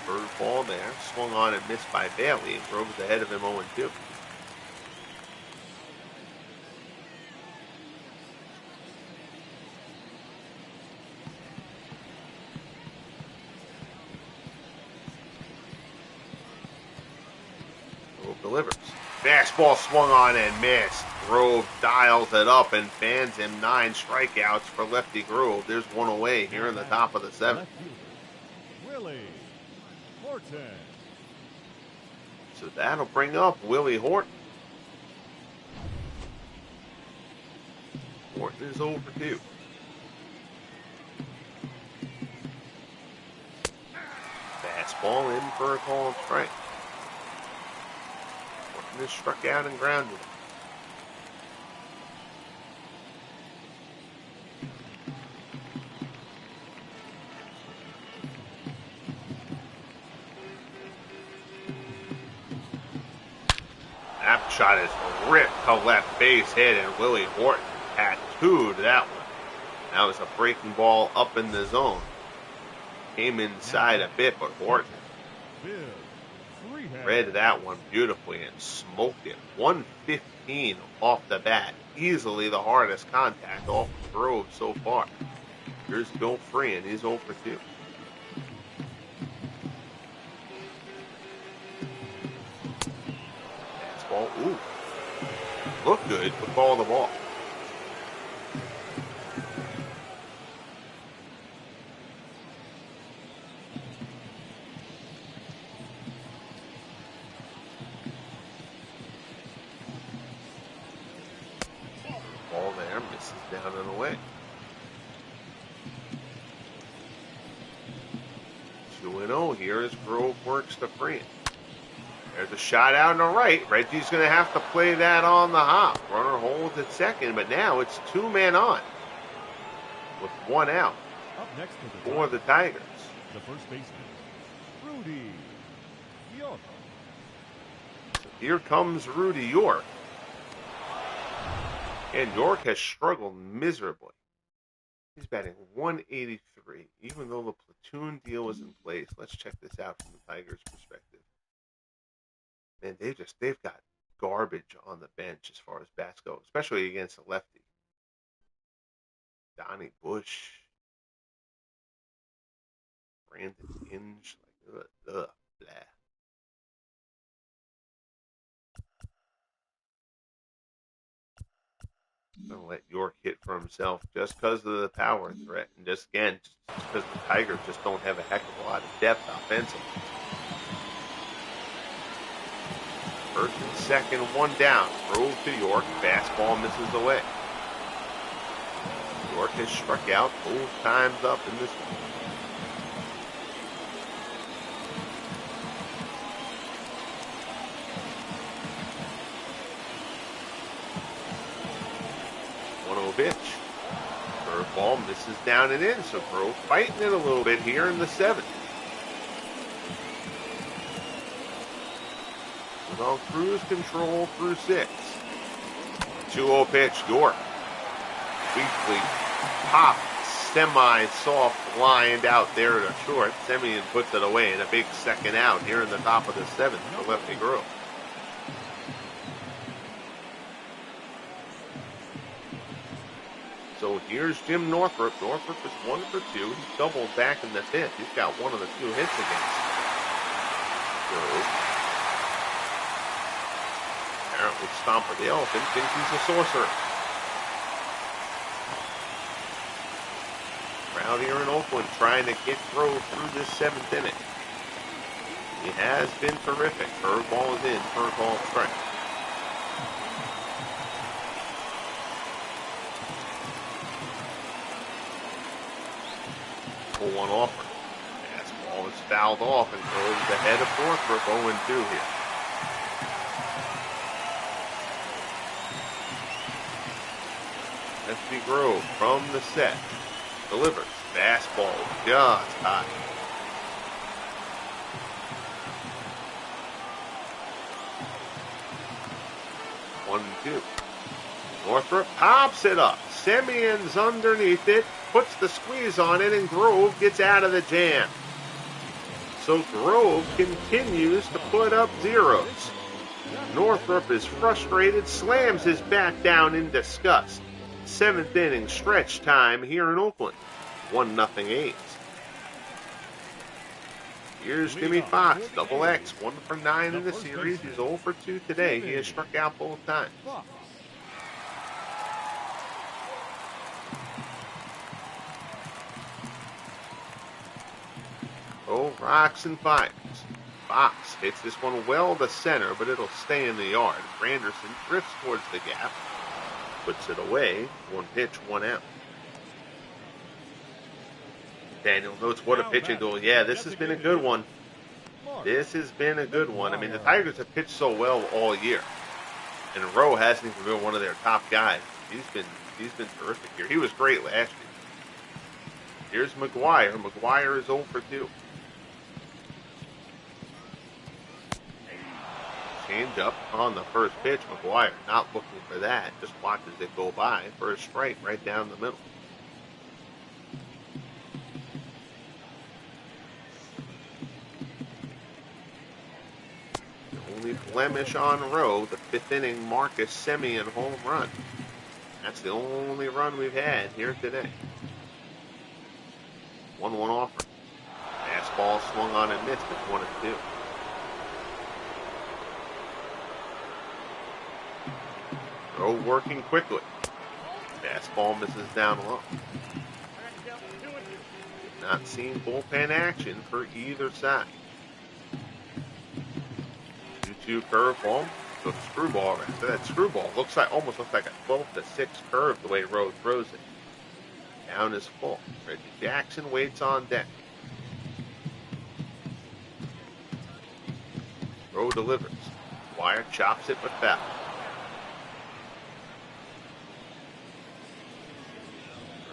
First ball there, swung on and missed by Bailey. Grove's ahead of him 0-2. delivers. Fastball swung on and missed. Grove dials it up and fans him 9 strikeouts for Lefty Grove. There's one away here in the top of the 7th. Willie Horton. So that'll bring up Willie Horton. Horton is over 2. Fastball in for a called strike. Horton is struck out and grounded. That shot is ripped to left base hit, and Willie Horton tattooed that one. That was a breaking ball up in the zone. Came inside a bit, but Horton read that one beautifully and smoked it. 115 off the bat. Easily the hardest contact off the Grove so far. Here's Bill Free, and he's 0 for 2. Fastball, ooh. Looked good, but ball the ball. Ball there, misses down and away. 2-0 here as Grove works to Free. There's a shot out in the right. Reggie's going to have to play that on the hop. Runner holds at second, but now it's 2 men on with 1 out. Up next for the Tigers. The first baseman, Rudy York. So here comes Rudy York. And York has struggled miserably. He's batting 183, even though the platoon deal is in place. Let's check this out from the Tigers' perspective. Man, they've got garbage on the bench as far as bats go, especially against a lefty. Donnie Bush, Brandon Hinge, blah. Gonna let York hit for himself just because of the power threat, and just because the Tigers just don't have a heck of a lot of depth offensively. First and second, 1 down. Grove to York. Fastball misses away. York has struck out both times up in this one. Pitch. Curveball misses down and in, so Grove fighting it a little bit here in the 7th. With on cruise control through 6. 2-0 pitch, York. Weakly pop, semi-soft lined out there to short. Semien puts it away in a big second out here in the top of the 7th for Lefty Grove. So here's Jim Northrup. Northrup is 1 for 2. He doubled back in the 5th. He's got 1 of the 2 hits against Grove. Apparently Stomper the Elephant thinks he's a sorcerer. Crowd here in Oakland trying to get Grove through this 7th inning. He has been terrific. Curveball is in for a called strike. One offer. Fastball is fouled off and goes ahead of Northrup 0-2 here. Lefty Grove from the set. Delivers. Fastball just high. 1-2. Northrup pops it up. Semien's underneath it. Puts the squeeze on it, and Grove gets out of the jam. So Grove continues to put up zeros. Northrup is frustrated, slams his bat down in disgust. 7th inning stretch time here in Oakland. 1-0 A's. Here's Jimmy Fox, double X, 1 for 9 in the series. He's 0 for 2 today. He has struck out both times. Oh, rocks and fires. Fox hits this one well to center, but it'll stay in the yard. Granderson drifts towards the gap, puts it away. 1 pitch, 1 out. Daniel notes what a pitching duel. Yeah, this has been a good one. This has been a good one. I mean, the Tigers have pitched so well all year, and Rowe hasn't even been one of their top guys. He's been terrific here. He was great last year. Here's McGuire. McGuire is 0 for 2. Change up on the first pitch. McGuire not looking for that. Just watches it go by for a strike right down the middle. The only blemish on Rowe, the 5th inning Marcus Semien home run. That's the only run we've had here today. 1-1 offer. Fastball swung on and missed. It's 1-2. Rowe working quickly. Fastball misses down low. Not seen bullpen action for either side. 2-2 curveball. So screwball right there. That screwball almost looks like a 12-6 curve the way Rowe throws it. Down is full. Reggie Jackson waits on deck. Rowe delivers. Wire chops it but foul.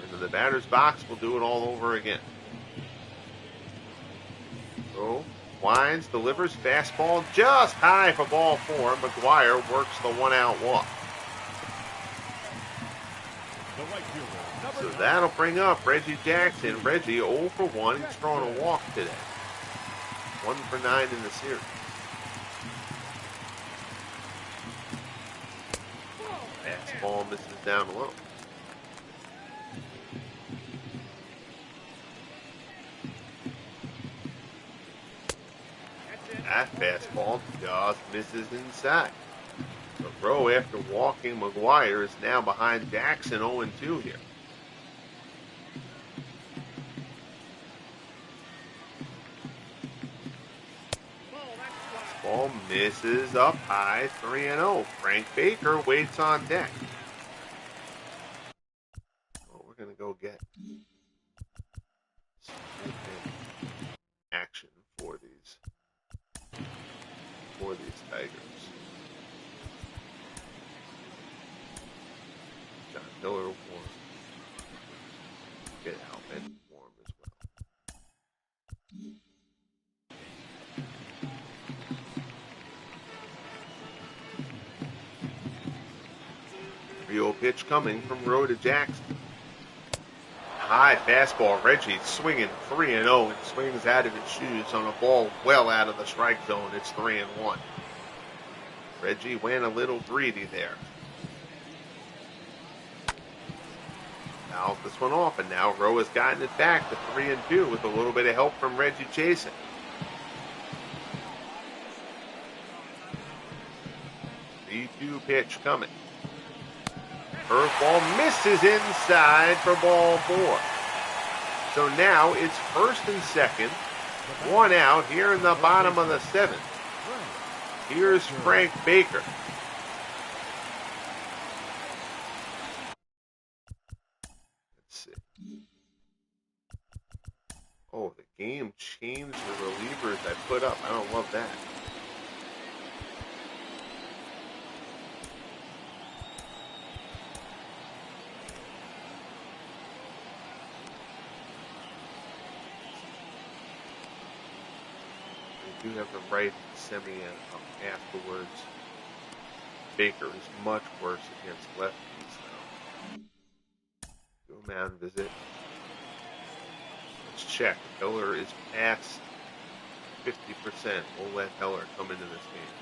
Into the batter's box, we'll do it all over again. Rowe winds, delivers, fastball just high for ball 4. McGuire works the 1-out walk. So that'll bring up Reggie Jackson. Reggie 0 for 1. He's thrown a walk today. 1 for 9 in the series. Fastball misses down low. That fastball just misses inside. So Rowe, after walking McGuire, is now behind Jackson 0-2 here. Ball misses up high, 3-0. Frank Baker waits on deck. Well, we're going to go get some action for these Tigers. John Miller warm. Get out and warm as well. 3-0 pitch coming from Rowe to Jackson. High fastball. Reggie swinging 3-0 and swings out of his shoes on a ball well out of the strike zone. It's 3-1. Reggie went a little greedy there. Fouls this one off, and now Rowe has gotten it back to 3-2 with a little bit of help from Reggie chasing. The 3-2 pitch coming. Curveball misses inside for ball 4. So now it's 1st and 2nd. 1 out here in the bottom of the 7th. Here's Frank Baker. Let's see. Oh, the game changed the relievers I put up. I don't love that. Do have the right Semien afterwards. Baker is much worse against lefties now. Do a mound visit. Let's check. Heller is past 50%. We'll let Heller come into this game.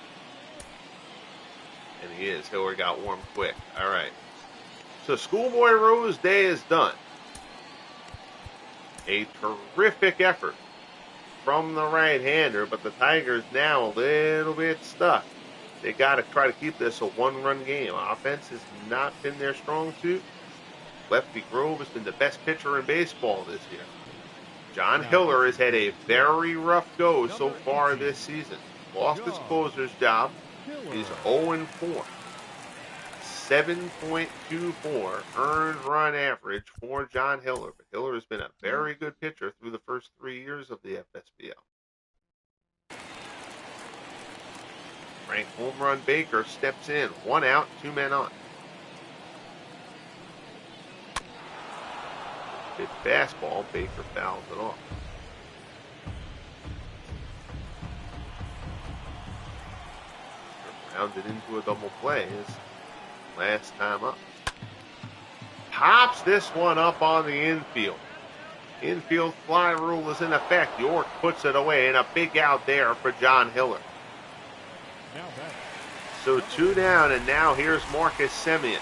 And he is. Heller got warm quick. All right. So Schoolboy Rowe's day is done. A terrific effort from the right-hander, but the Tigers now a little bit stuck. They got to try to keep this a one-run game. Offense has not been their strong suit. Lefty Grove has been the best pitcher in baseball this year. John Hiller has had a very rough go so far this season. Lost his closer's job. He's 0-4. 7.24 earned run average for John Hiller. But Hiller has been a very good pitcher through the first 3 years of the FSBL. Frank Home Run Baker steps in. 1 out, 2 men on. Pitch fastball. Baker fouls it off. Rounded into a double play his last time up. Pops this one up on the infield. Infield fly rule is in effect. York puts it away, and a big out there for John Hiller. So 2 down, and now here's Marcus Semien.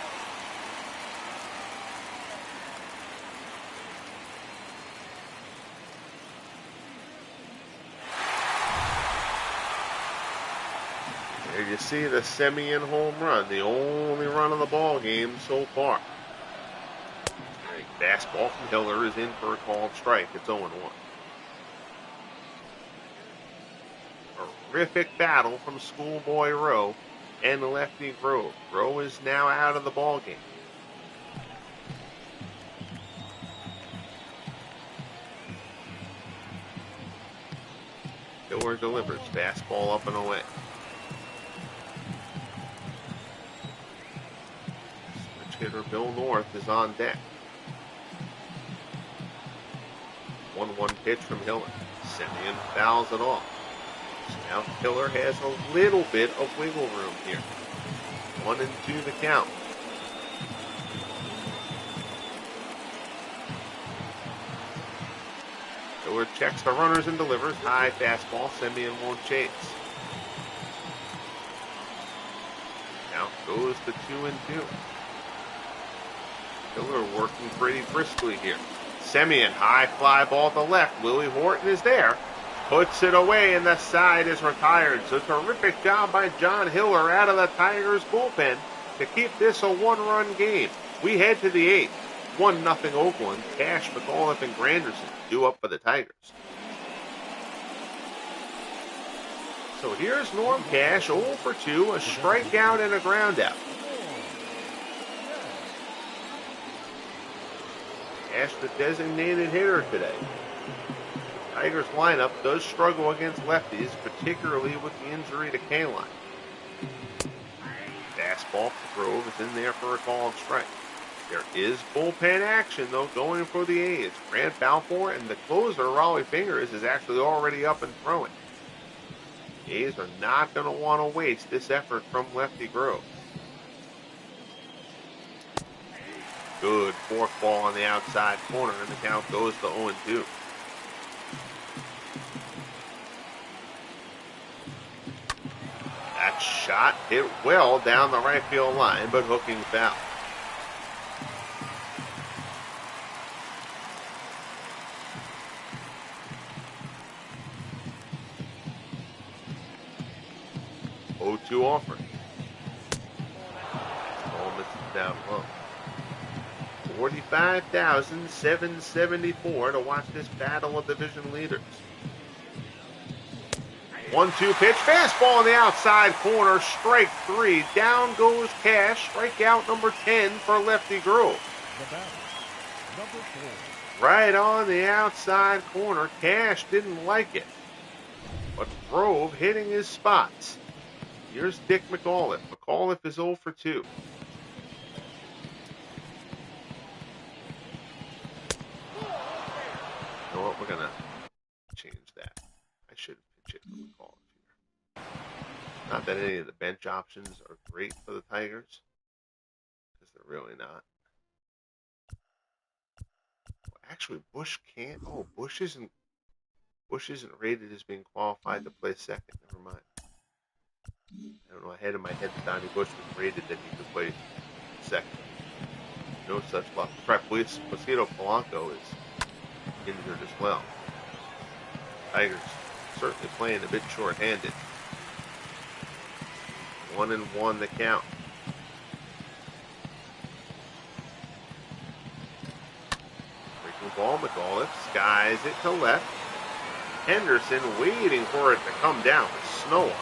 There you see the Semien home run, the only run of the ball game so far. A fastball from Hiller is in for a called strike. It's 0-1. Terrific battle from Schoolboy Rowe and Lefty Grove. Rowe is now out of the ball game. Hiller delivers. Fastball up and away. Hitter Bill North is on deck. 1-1 pitch from Hiller. Semien fouls it off. So now Hiller has a little bit of wiggle room here. 1-2 the count. Hiller checks the runners and delivers. High fastball. Semien won't chase. Now goes to 2-2. Hiller working pretty briskly here. Semien, high fly ball to left. Willie Horton is there. Puts it away, and the side is retired. So terrific job by John Hiller out of the Tigers bullpen to keep this a one-run game. We head to the 8th. 1-0 Oakland. Cash, McAuliffe, and Granderson due up for the Tigers. So here's Norm Cash, 0 for 2, a strikeout and a groundout. Cash, the designated hitter today. The Tigers lineup does struggle against lefties, particularly with the injury to Kaline. Fastball for Grove is in there for a called strike. There is bullpen action, though, going for the A's. Grant Balfour and the closer, Raleigh Fingers, is actually already up and throwing. The A's are not going to want to waste this effort from Lefty Grove. Good forkball on the outside corner, and the count goes to 0-2. That shot hit well down the right field line, but hooking foul. Oh, 2 offering. Ball misses down low. 45,774 to watch this battle of division leaders. 1-2 pitch, fastball on the outside corner, strike 3. Down goes Cash, strikeout number 10 for Lefty Grove. Number 4. Right on the outside corner. Cash didn't like it, but Grove hitting his spots. Here's Dick McAuliffe. McAuliffe is 0 for 2. You know what? We're going to change that. I should pitch it for McAuliffe here. Not that any of the bench options are great for the Tigers, because they're really not. Actually, Bush can't. Oh, Bush isn't rated as being qualified to play second. Never mind. I don't know. Ahead of my head, Donnie Bush was rated that he could play second. No such luck. Placido Polanco is injured as well. Tigers certainly playing a bit short-handed. 1-1 the count. Breaking ball, McAuliffe skies it to left. Henderson waiting for it to come down with snow on it.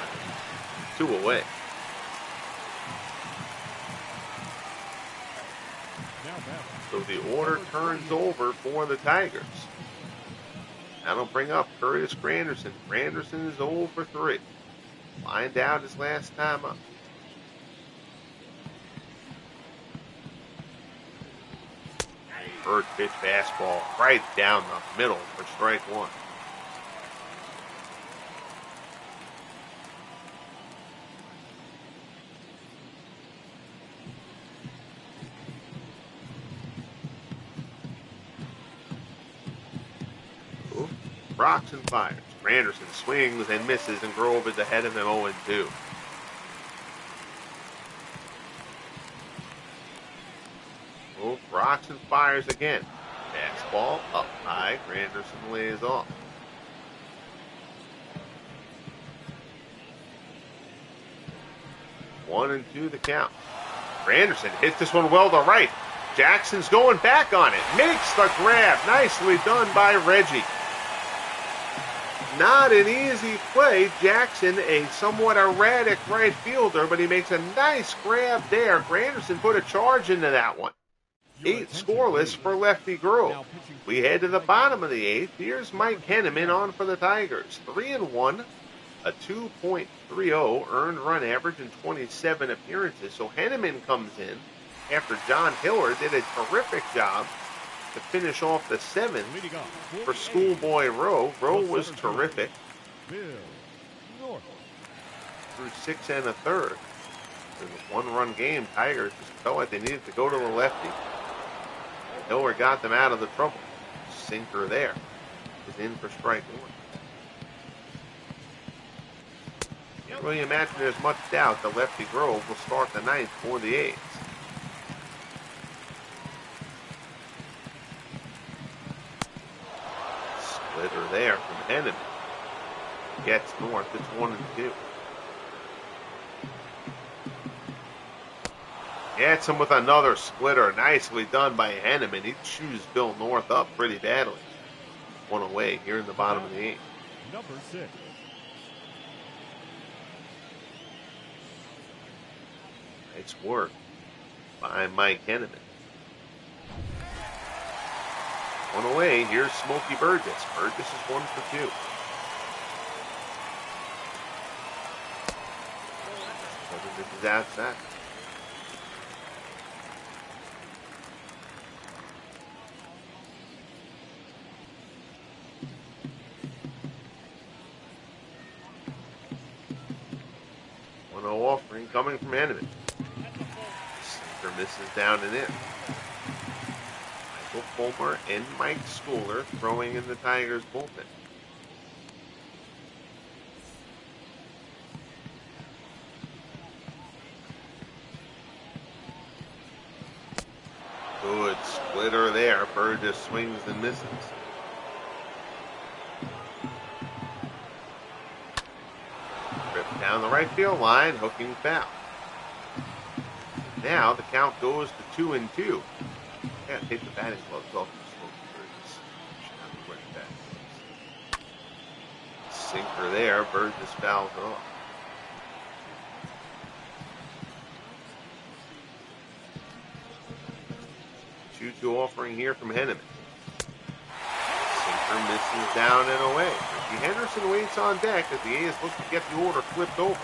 2 away. So the order turns over for the Tigers. That'll bring up Curtis Granderson. Granderson is 0 for 3. Lined out his last time up. First pitch fastball right down the middle for strike 1. Rocks and fires. Granderson swings and misses, and Grove is ahead of him 0-2. Rocks and fires again. Fastball up high. Granderson lays off. One and two the count. Granderson hits this one well to right. Jackson's going back on it. Makes the grab. Nicely done by Reggie. Not an easy play. Jackson, a somewhat erratic right fielder, but he makes a nice grab there. Granderson put a charge into that one. 8 scoreless for Lefty Grove. We head to the bottom of the 8th. Here's Mike Henneman on for the Tigers. 3-1, a 2.30 earned run average in 27 appearances. So Henneman comes in after John Hiller did a terrific job to finish off the 7th for Schoolboy Rowe. Rowe was terrific through 6 1/3. In the 1-run game, Tigers just felt like they needed to go to the lefty. Hiller got them out of the trouble. Sinker there is in for strike 1. Can't really imagine there's much doubt that Lefty Grove will start the 9th for the A's. Splitter there from Henneman. Gets north. It's 1-2. Gets him with another splitter. Nicely done by Henneman. He chews Bill North up pretty badly. 1 away here in the bottom of the 8th. Number 6. Nice work by Mike Henneman. 1 away. Here's Smokey Burgess. Burgess is 1 for 2. This is outside. Offering coming from Henneman. Sinker misses down and in. Michael Fulmer and Mike Schooler throwing in the Tigers bullpen. Good splitter there. Burgess swings and misses. Down the right field line, hooking foul. Now the count goes to 2-2. Yeah, take the batting gloves off the Sinker there, Burgess fouls it off. Two offering here from Henneman. Sinker misses down and away. Ricky Henderson waits on deck as the A's look to get the order flipped over.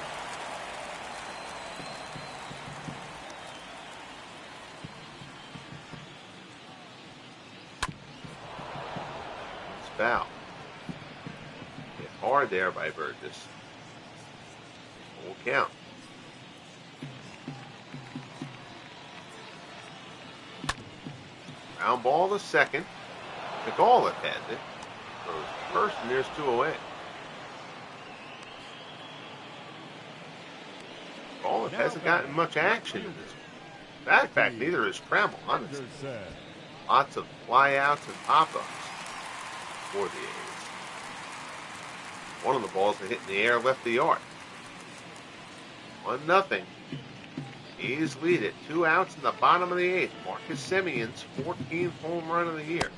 It's foul. Hit hard there by Burgess. Full count. Ground ball to second. McAuliffe had it. Goes first, and there's 2 away. McAuliffe hasn't gotten much action in this one. In fact, neither has Trammell, honestly. Lots of flyouts and pop-ups for the A's. One of the balls that hit in the air left the yard. 1-0. A's lead it. 2 outs in the bottom of the 8th. Marcus Semion's 14th home run of the year.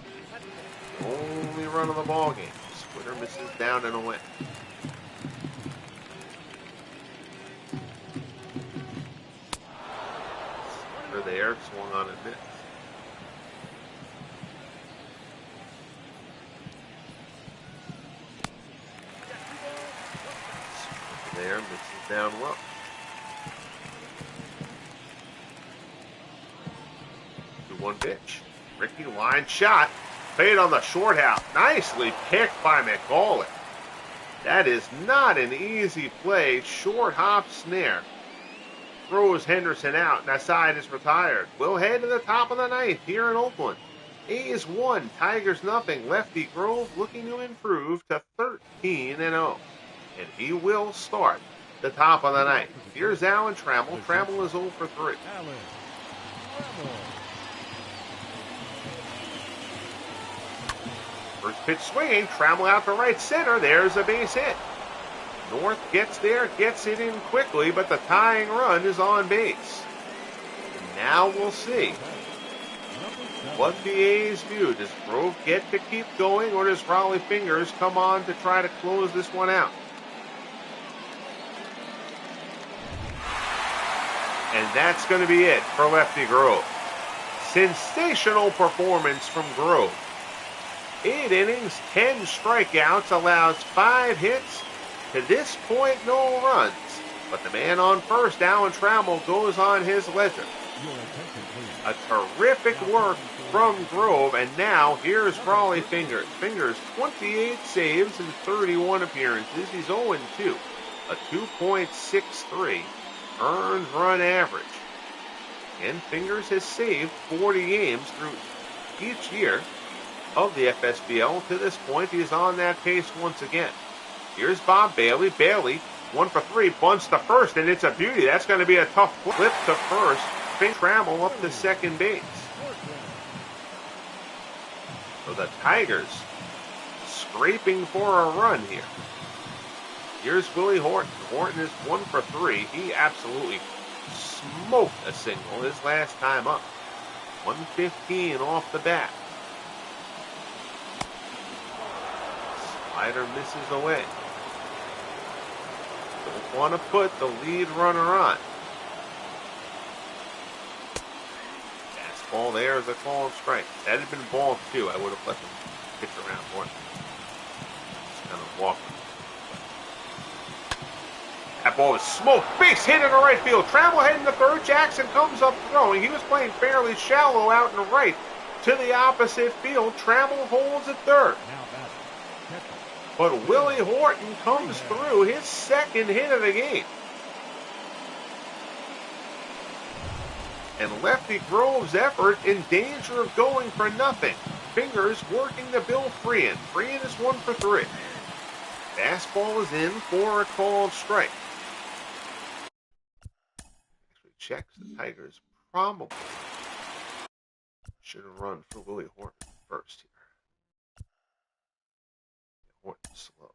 The only run of the ball game. Splitter misses down and away. Splitter there, swung on and missed. Splitter there, misses down low. 2-1 pitch. Ricky line shot. Fade on the short half. Nicely picked by McCauley. That is not an easy play. Short hop snare. Throws Henderson out, and that side is retired. We'll head to the top of the 9th here in Oakland. A's 1, Tigers nothing. Lefty Grove looking to improve to 13-0. And he will start the top of the 9th. Here's Alan Trammell. Trammell is 0 for 3. First pitch swinging, Trammell out to right center. There's a base hit. North gets there, gets it in quickly, but the tying run is on base. And now we'll see what the A's do. Does Grove get to keep going, or does Raleigh Fingers come on to try to close this one out? And that's going to be it for Lefty Grove. Sensational performance from Grove. 8 innings, 10 strikeouts, allows 5 hits. To this point, no runs. But the man on first, Alan Trammell, goes on his ledger. A terrific work from Grove, and now here's Raleigh Fingers. Fingers 28 saves in 31 appearances. He's 0-2, a 2.63 earned run average. And Fingers has saved 40 games through each year of the FSBL. To this point, he's on that pace once again. Here's Bob Bailey. Bailey, 1 for 3, bunts to first, and it's a beauty. That's going to be a tough flip to first. Trammell up to second base. So the Tigers scraping for a run here. Here's Willie Horton. Horton is 1 for 3. He absolutely smoked a single his last time up. 115 off the bat. Slider misses away. Don't want to put the lead runner on. Fastball there is a called strike. That had been ball 2. I would have let him pitch around more. Just kind of walking. That ball is smoked. Base hit in the right field. Trammell heading to third. Jackson comes up throwing. He was playing fairly shallow out in the right to the opposite field. Trammell holds at third. But Willie Horton comes through, his second hit of the game. And Lefty Grove's effort in danger of going for nothing. Fingers working to Bill Freehan. Freehan is 1 for 3. Fastball is in for a called strike. Actually checks the Tigers probably should have run for Willie Horton first here. Horton's slow.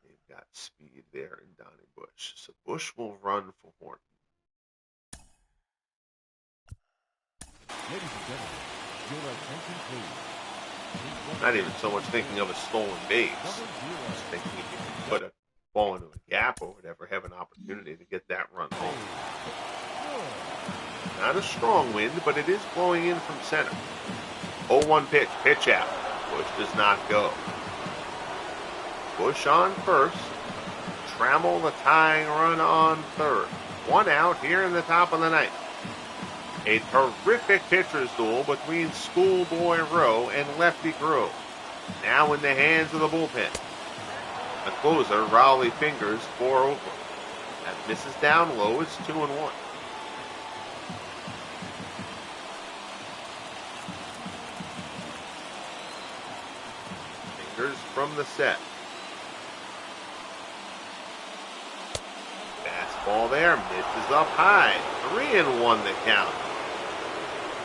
They've got speed there in Donnie Bush. So Bush will run for Horton. Ladies and gentlemen, your attention please. Not even so much thinking of a stolen base. Just thinking if you can put a ball into a gap or whatever, have an opportunity to get that run home. Not a strong wind, but it is blowing in from center. 0-1 pitch, pitch out. Bush does not go. Bush on first. Trammell the tying run on third. 1 out here in the top of the 9th. A terrific pitcher's duel between Schoolboy Rowe and Lefty Grove. Now in the hands of the bullpen. The closer, Raleigh Fingers for Oakland. That misses down low. It's 2-1. From the set. Fastball there, misses up high. 3-1 the count.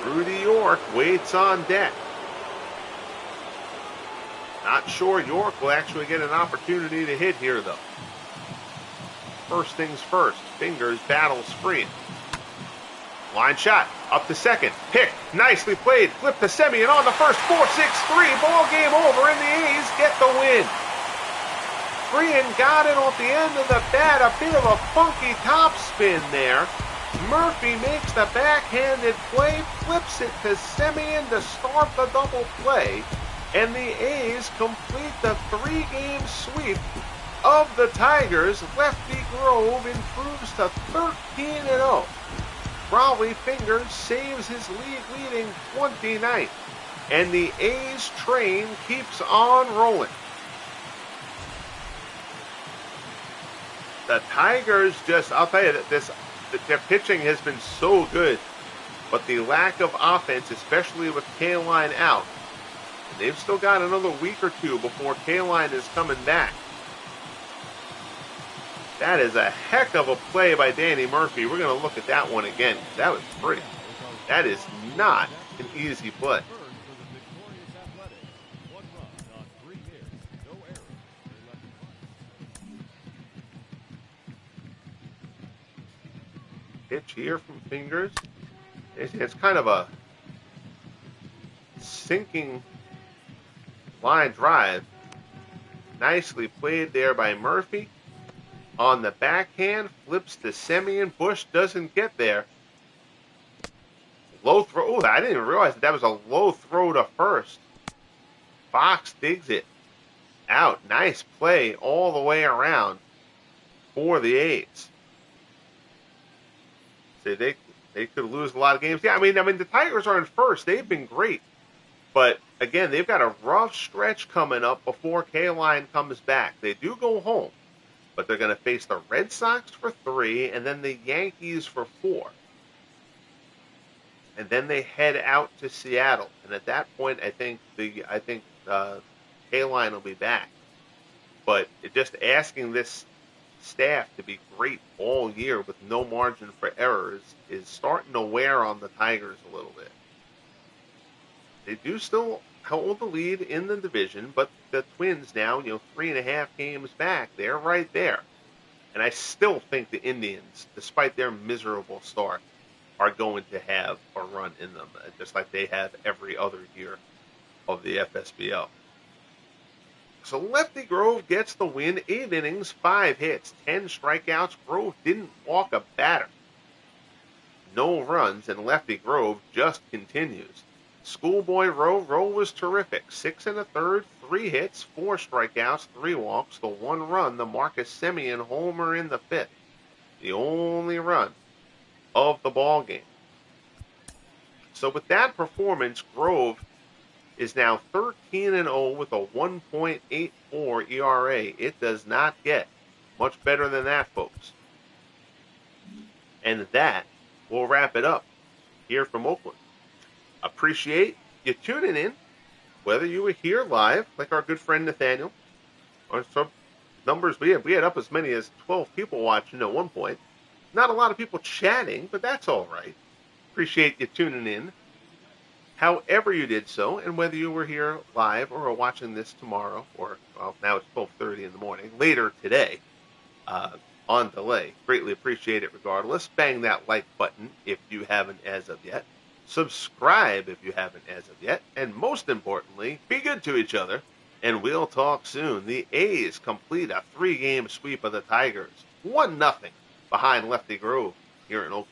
Rudy York waits on deck. Not sure York will actually get an opportunity to hit here, though. First things first, Fingers battles Freehan. Line shot, up to second, picked, nicely played, flip to Semien on the first, 4-6-3, ball game over, and the A's get the win. Freehan got it off the end of the bat, a bit of a funky topspin there. Murphy makes the backhanded play, flips it to Semien to start the double play, and the A's complete the 3-game sweep of the Tigers. Lefty Grove improves to 13-0. Raleigh Fingers saves his league-leading 29th, and the A's train keeps on rolling. The Tigers I'll tell you that their pitching has been so good, but the lack of offense, especially with Kaline out, they've still got another week or two before Kaline is coming back. That is a heck of a play by Danny Murphy. We're going to look at that one again. That was pretty. That is not an easy play. Pitch here from Fingers. It's kind of a sinking line drive. Nicely played there by Murphy. On the backhand, flips to Semien. Bush doesn't get there. Low throw. I didn't even realize that was a low throw to first. Fox digs it out. Nice play all the way around for the A's. So they could lose a lot of games. Yeah, I mean the Tigers are in first. They've been great. But again, they've got a rough stretch coming up before Kaline comes back. They do go home, but they're going to face the Red Sox for 3 and then the Yankees for 4. And then they head out to Seattle. And at that point, I think Kaline will be back. But just asking this staff to be great all year with no margin for errors is starting to wear on the Tigers a little bit. They do still hold the lead in the division, but the Twins now, 3.5 games back, they're right there. And I still think the Indians, despite their miserable start, are going to have a run in them, just like they have every other year of the FSBL. So Lefty Grove gets the win, 8 innings, 5 hits, 10 strikeouts. Grove didn't walk a batter. No runs, and Lefty Grove just continues. Schoolboy Rowe was terrific. 6 1/3, 3 hits, 4 strikeouts, 3 walks, the 1 run, the Marcus Semien homer in the 5th. The only run of the ball game. So with that performance, Grove is now 13-0 with a 1.84 ERA. It does not get much better than that, folks. And that will wrap it up here from Oakland. Appreciate you tuning in, whether you were here live, like our good friend Nathaniel, or some numbers we had up as many as 12 people watching at one point. Not a lot of people chatting, but that's all right. Appreciate you tuning in, however you did so, and whether you were here live or are watching this tomorrow, or, well, now it's 12:30 in the morning, later today, on delay. Greatly appreciate it regardless. Bang that like button if you haven't as of yet. Subscribe if you haven't as of yet. And most importantly, be good to each other, and we'll talk soon. The A's complete a 3-game sweep of the Tigers. 1-0 behind Lefty Grove here in Oakland.